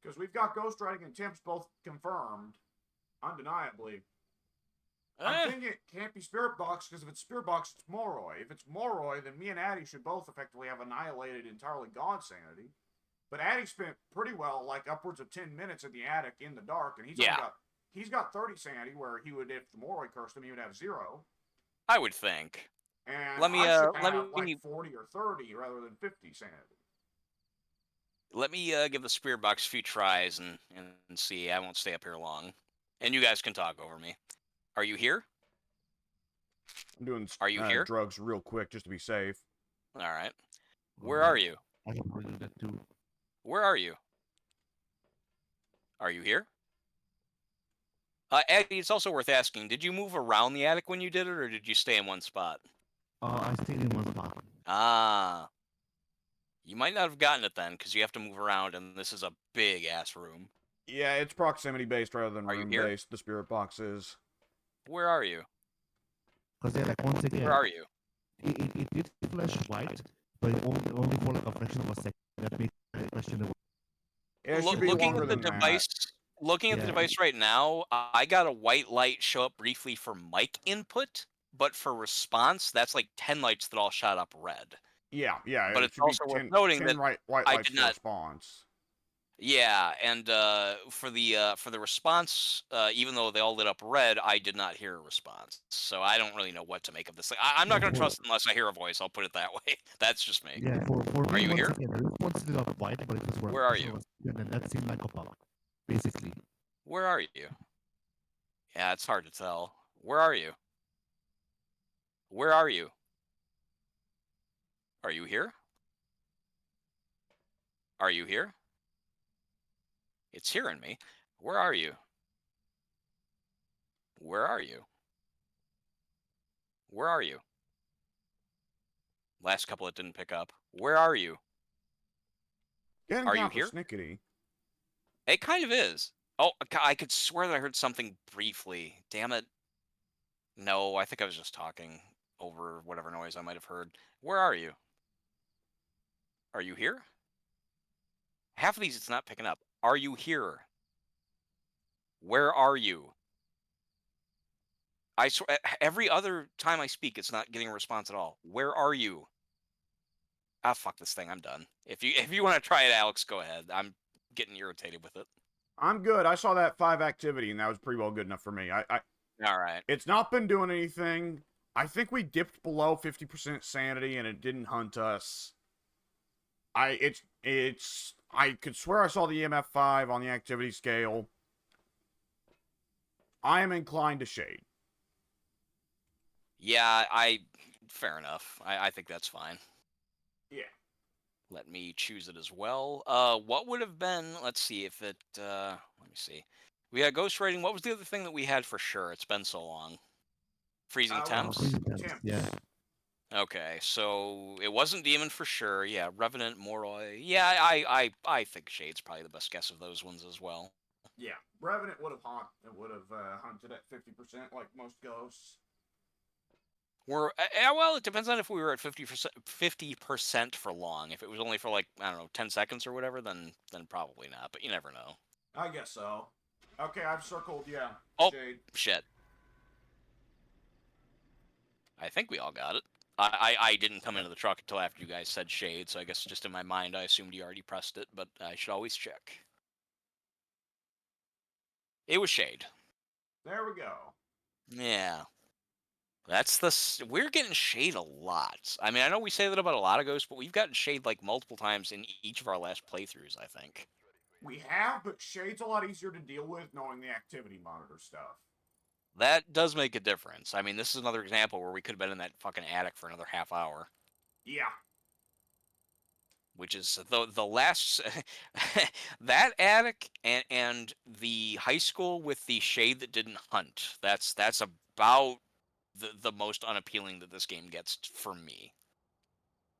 Because we've got ghost writing and temps both confirmed, undeniably. I'm thinking it can't be Spirit Box, because if it's Spirit Box, it's Moroi. If it's Moroi, then me and Addy should both effectively have annihilated entirely gone sanity. But Addy spent pretty well, like upwards of 10 minutes in the attic in the dark, and he's got 30 sanity, where he would, if the Moroi cursed him, he would have 0. I would think. And Let me I should let have like me 40 or 30 rather than 50 sanity. let me give the spirit box a few tries and see. I won't stay up here long, and you guys can talk over me. Are you here? I'm doing Are you here? drugs real quick just to be safe. All right. Where are you? I can probably do that too. Where are you? Are you here? Eddie, it's also worth asking, did you move around the attic when you did it, or did you stay in one spot? I stayed in one spot. Ah. You might not have gotten it then, because you have to move around, and this is a big-ass room. Yeah, it's proximity-based rather than Are you here? room-based, the spirit box is. Where are you? Because like once again, Where are you? It did flash white, but only for like a fraction of a second. That makes it questionable. Yeah, it should be Looking longer at the than that. device, looking at the Yeah. device right now, I got a white light show up briefly for mic input, but for response, that's like 10 lights that all shot up red. Yeah, But it it's should be also worth 10, noting 10 that white I lights did for not. response. Yeah, and for the response, even though they all lit up red, I did not hear a response. So I don't really know what to make of this thing. I'm not going to trust it unless I hear a voice. I'll put it that way. That's just me. Yeah, for Are me, you once here? again, the response did not white, but it was for a Where are fraction you? of a second, and that seemed like a bug, basically. Where are you? Yeah, it's hard to tell. Where are you? Where are you? Are you here? Are you here? It's hearing me. Where are you? Where are you? Where are you? Last couple it didn't pick up. Where are you? Getting Are you kind of here? snickety. It kind of is. Oh, I could swear that I heard something briefly. Damn it. No, I think I was just talking over whatever noise I might have heard. Where are you? Are you here? Half of these it's not picking up. Are you here? Where are you? I swear, every other time I speak, it's not getting a response at all. Where are you? Ah, fuck this thing. I'm done. If you want to try it, Alex, go ahead. I'm getting irritated with it. I'm good. I saw that 5 activity, and that was pretty well good enough for me. All right. It's not been doing anything. I think we dipped below 50% sanity, and it didn't hunt us. I could swear I saw the EMF 5 on the activity scale. I am inclined to shade. Yeah, fair enough. I think that's fine. Yeah. Let me choose it as well. What would have been? Let's see if it. Let me see. We had ghost rating. What was the other thing that we had for sure? It's been so long. Freezing temps. Temps. Yeah. Okay, so it wasn't demon for sure. Yeah, revenant, moroi. Yeah, I think shade's probably the best guess of those ones as well. Yeah, revenant would have hunted at 50% like most ghosts. Well, it depends on if we were at 50% for long. If it was only for like, I don't know, 10 seconds or whatever, then probably not. But you never know. I guess so. Okay, I've circled. Yeah. Oh shade. shit! I think we all got it. I didn't come into the truck until after you guys said shade, so I guess just in my mind I assumed you already pressed it, but I should always check. It was shade. There we go. Yeah. We're getting shade a lot. I mean, I know we say that about a lot of ghosts, but we've gotten shade like multiple times in each of our last playthroughs, I think. We have, but shade's a lot easier to deal with knowing the activity monitor stuff. That does make a difference. I mean, this is another example where we could have been in that fucking attic for another half hour. Yeah. Which is the last that attic and the high school with the shade that didn't hunt. That's about the most unappealing that this game gets for me.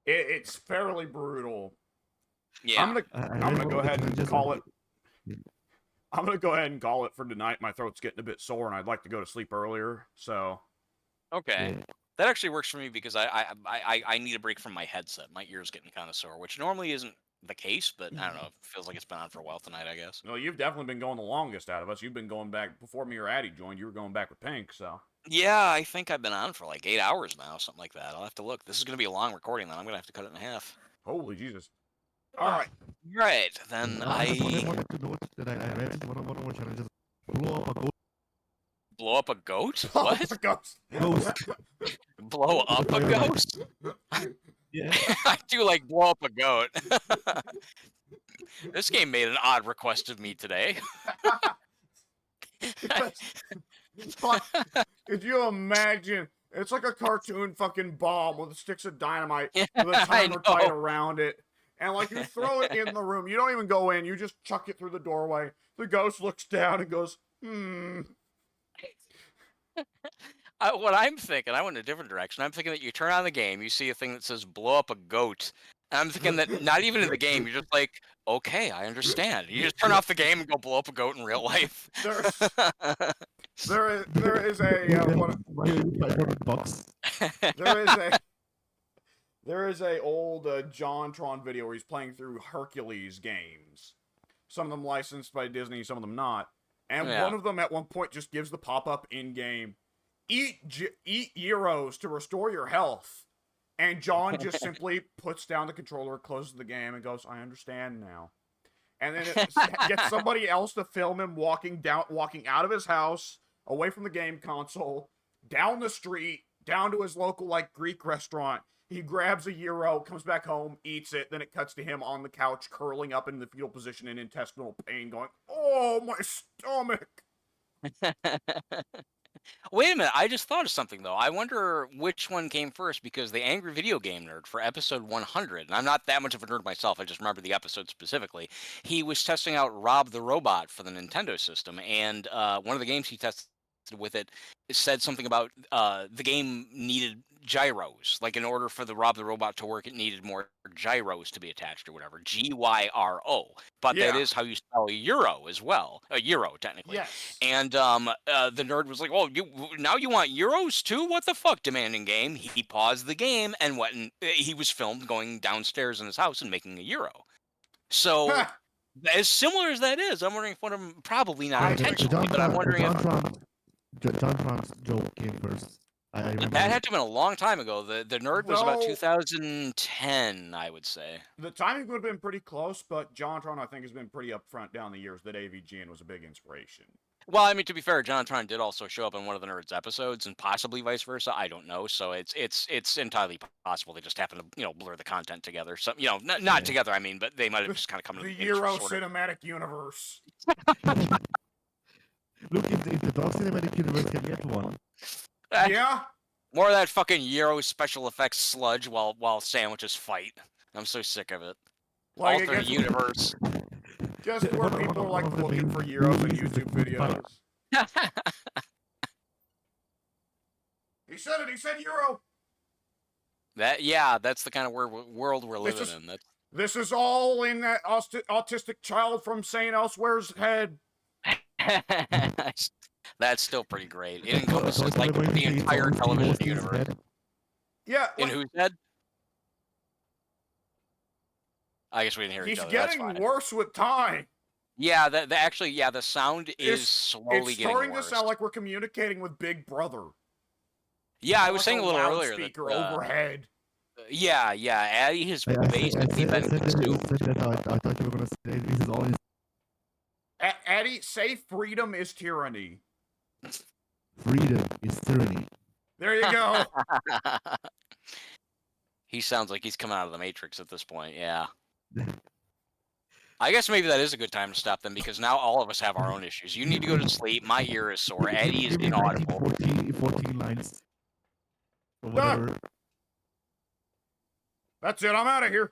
It's fairly brutal. Yeah. I'm gonna go ahead and call it. I'm gonna go ahead and call it for tonight. My throat's getting a bit sore, and I'd like to go to sleep earlier. So. Okay. Yeah. That actually works for me because I need a break from my headset. My ear's getting kind of sore, which normally isn't the case, but I don't know. It feels like it's been on for a while tonight, I guess. Well, you've definitely been going the longest out of us. You've been going back before me or Addie joined. You were going back with Pink, so. Yeah, I think I've been on for like 8 hours now, something like that. I'll have to look. This is going to be a long recording, then. I'm going to have to cut it in half. Holy Jesus. All right. Right, then I wanted to note that I read one of our challenges. Blow up a ghost Blow up a goat? Blow up What? a ghost. Blow up a ghost? Yeah. I do like blow up a goat. This game made an odd request of me today. Could you imagine? It's like a cartoon fucking bomb with sticks of dynamite with a I timer tied know. around it. And like you throw it in the room. You don't even go in. You just chuck it through the doorway. The ghost looks down and goes, What I'm thinking, I went in a different direction. I'm thinking that you turn on the game, you see a thing that says blow up a goat. And I'm thinking that not even in the game, you're just like, okay, I understand. You just turn off the game and go blow up a goat in real life. There is a Box. there is a old JonTron video where he's playing through Hercules games. Some of them licensed by Disney, some of them not. And one of them at one point just gives the pop-up in-game, eat gyros to restore your health. And John just simply puts down the controller, closes the game, and goes, I understand now. And then it gets somebody else to film him walking out of his house, away from the game console, down the street, down to his local, like, Greek restaurant. He grabs a gyro, comes back home, eats it, then it cuts to him on the couch, curling up in the fetal position in intestinal pain, going, oh, my stomach! Wait a minute, I just thought of something, though. I wonder which one came first, because the Angry Video Game Nerd, for episode 100, and I'm not that much of a nerd myself, I just remember the episode specifically, he was testing out Rob the Robot for the Nintendo system, and one of the games he tested with it said something about the game needed gyros. Like, in order for the Rob the Robot to work, it needed more gyros to be attached or whatever. Gyro. But that is how you spell euro as well. A euro, technically. Yes. And the nerd was like, "Oh, now you want euros too? What the fuck?" Demanding game. He paused the game and went and he was filmed going downstairs in his house and making a euro. So, as similar as that is, I'm wondering if one of them, probably not intentionally, but I'm wondering if JonTron's joke came first. I remember that had to have been a long time ago. The nerd was about 2010, I would say. The timing would have been pretty close, but JonTron, I think, has been pretty upfront down the years that AVGN was a big inspiration. Well, I mean, to be fair, JonTron did also show up in one of the Nerds episodes, and possibly vice versa. I don't know. So it's entirely possible they just happen to blur the content together. So not together. I mean, but they might have just kind of come to the Euro cinematic universe. Look, if the Dark Cinematic Universe can get one. Yeah. More of that fucking Euro special effects sludge while sandwiches fight. I'm so sick of it. Like, alternate universe. Just where people are like looking for Euros in YouTube videos. He said it. He said Euro. That's the kind of world we're living in. This is all in that autistic child from St. Elsewhere's head. That's still pretty great. It encompasses like the entire television universe. Yeah. In whose head? I guess we didn't hear each other. He's getting worse with time. Yeah, the sound is slowly getting worse. It's starting to sound like we're communicating with Big Brother. Yeah, I was saying a little earlier that speaker overhead. Yeah, Addy has basically been consumed. I thought you were gonna say this is all his. Addy, say freedom is tyranny. Freedom is tyranny. There you go. He sounds like he's coming out of the Matrix at this point. Yeah. I guess maybe that is a good time to stop them, because now all of us have our own issues. You need to go to sleep. My ear is sore. Eddie is inaudible. 14 lines. Or whatever. That's it. I'm out of here.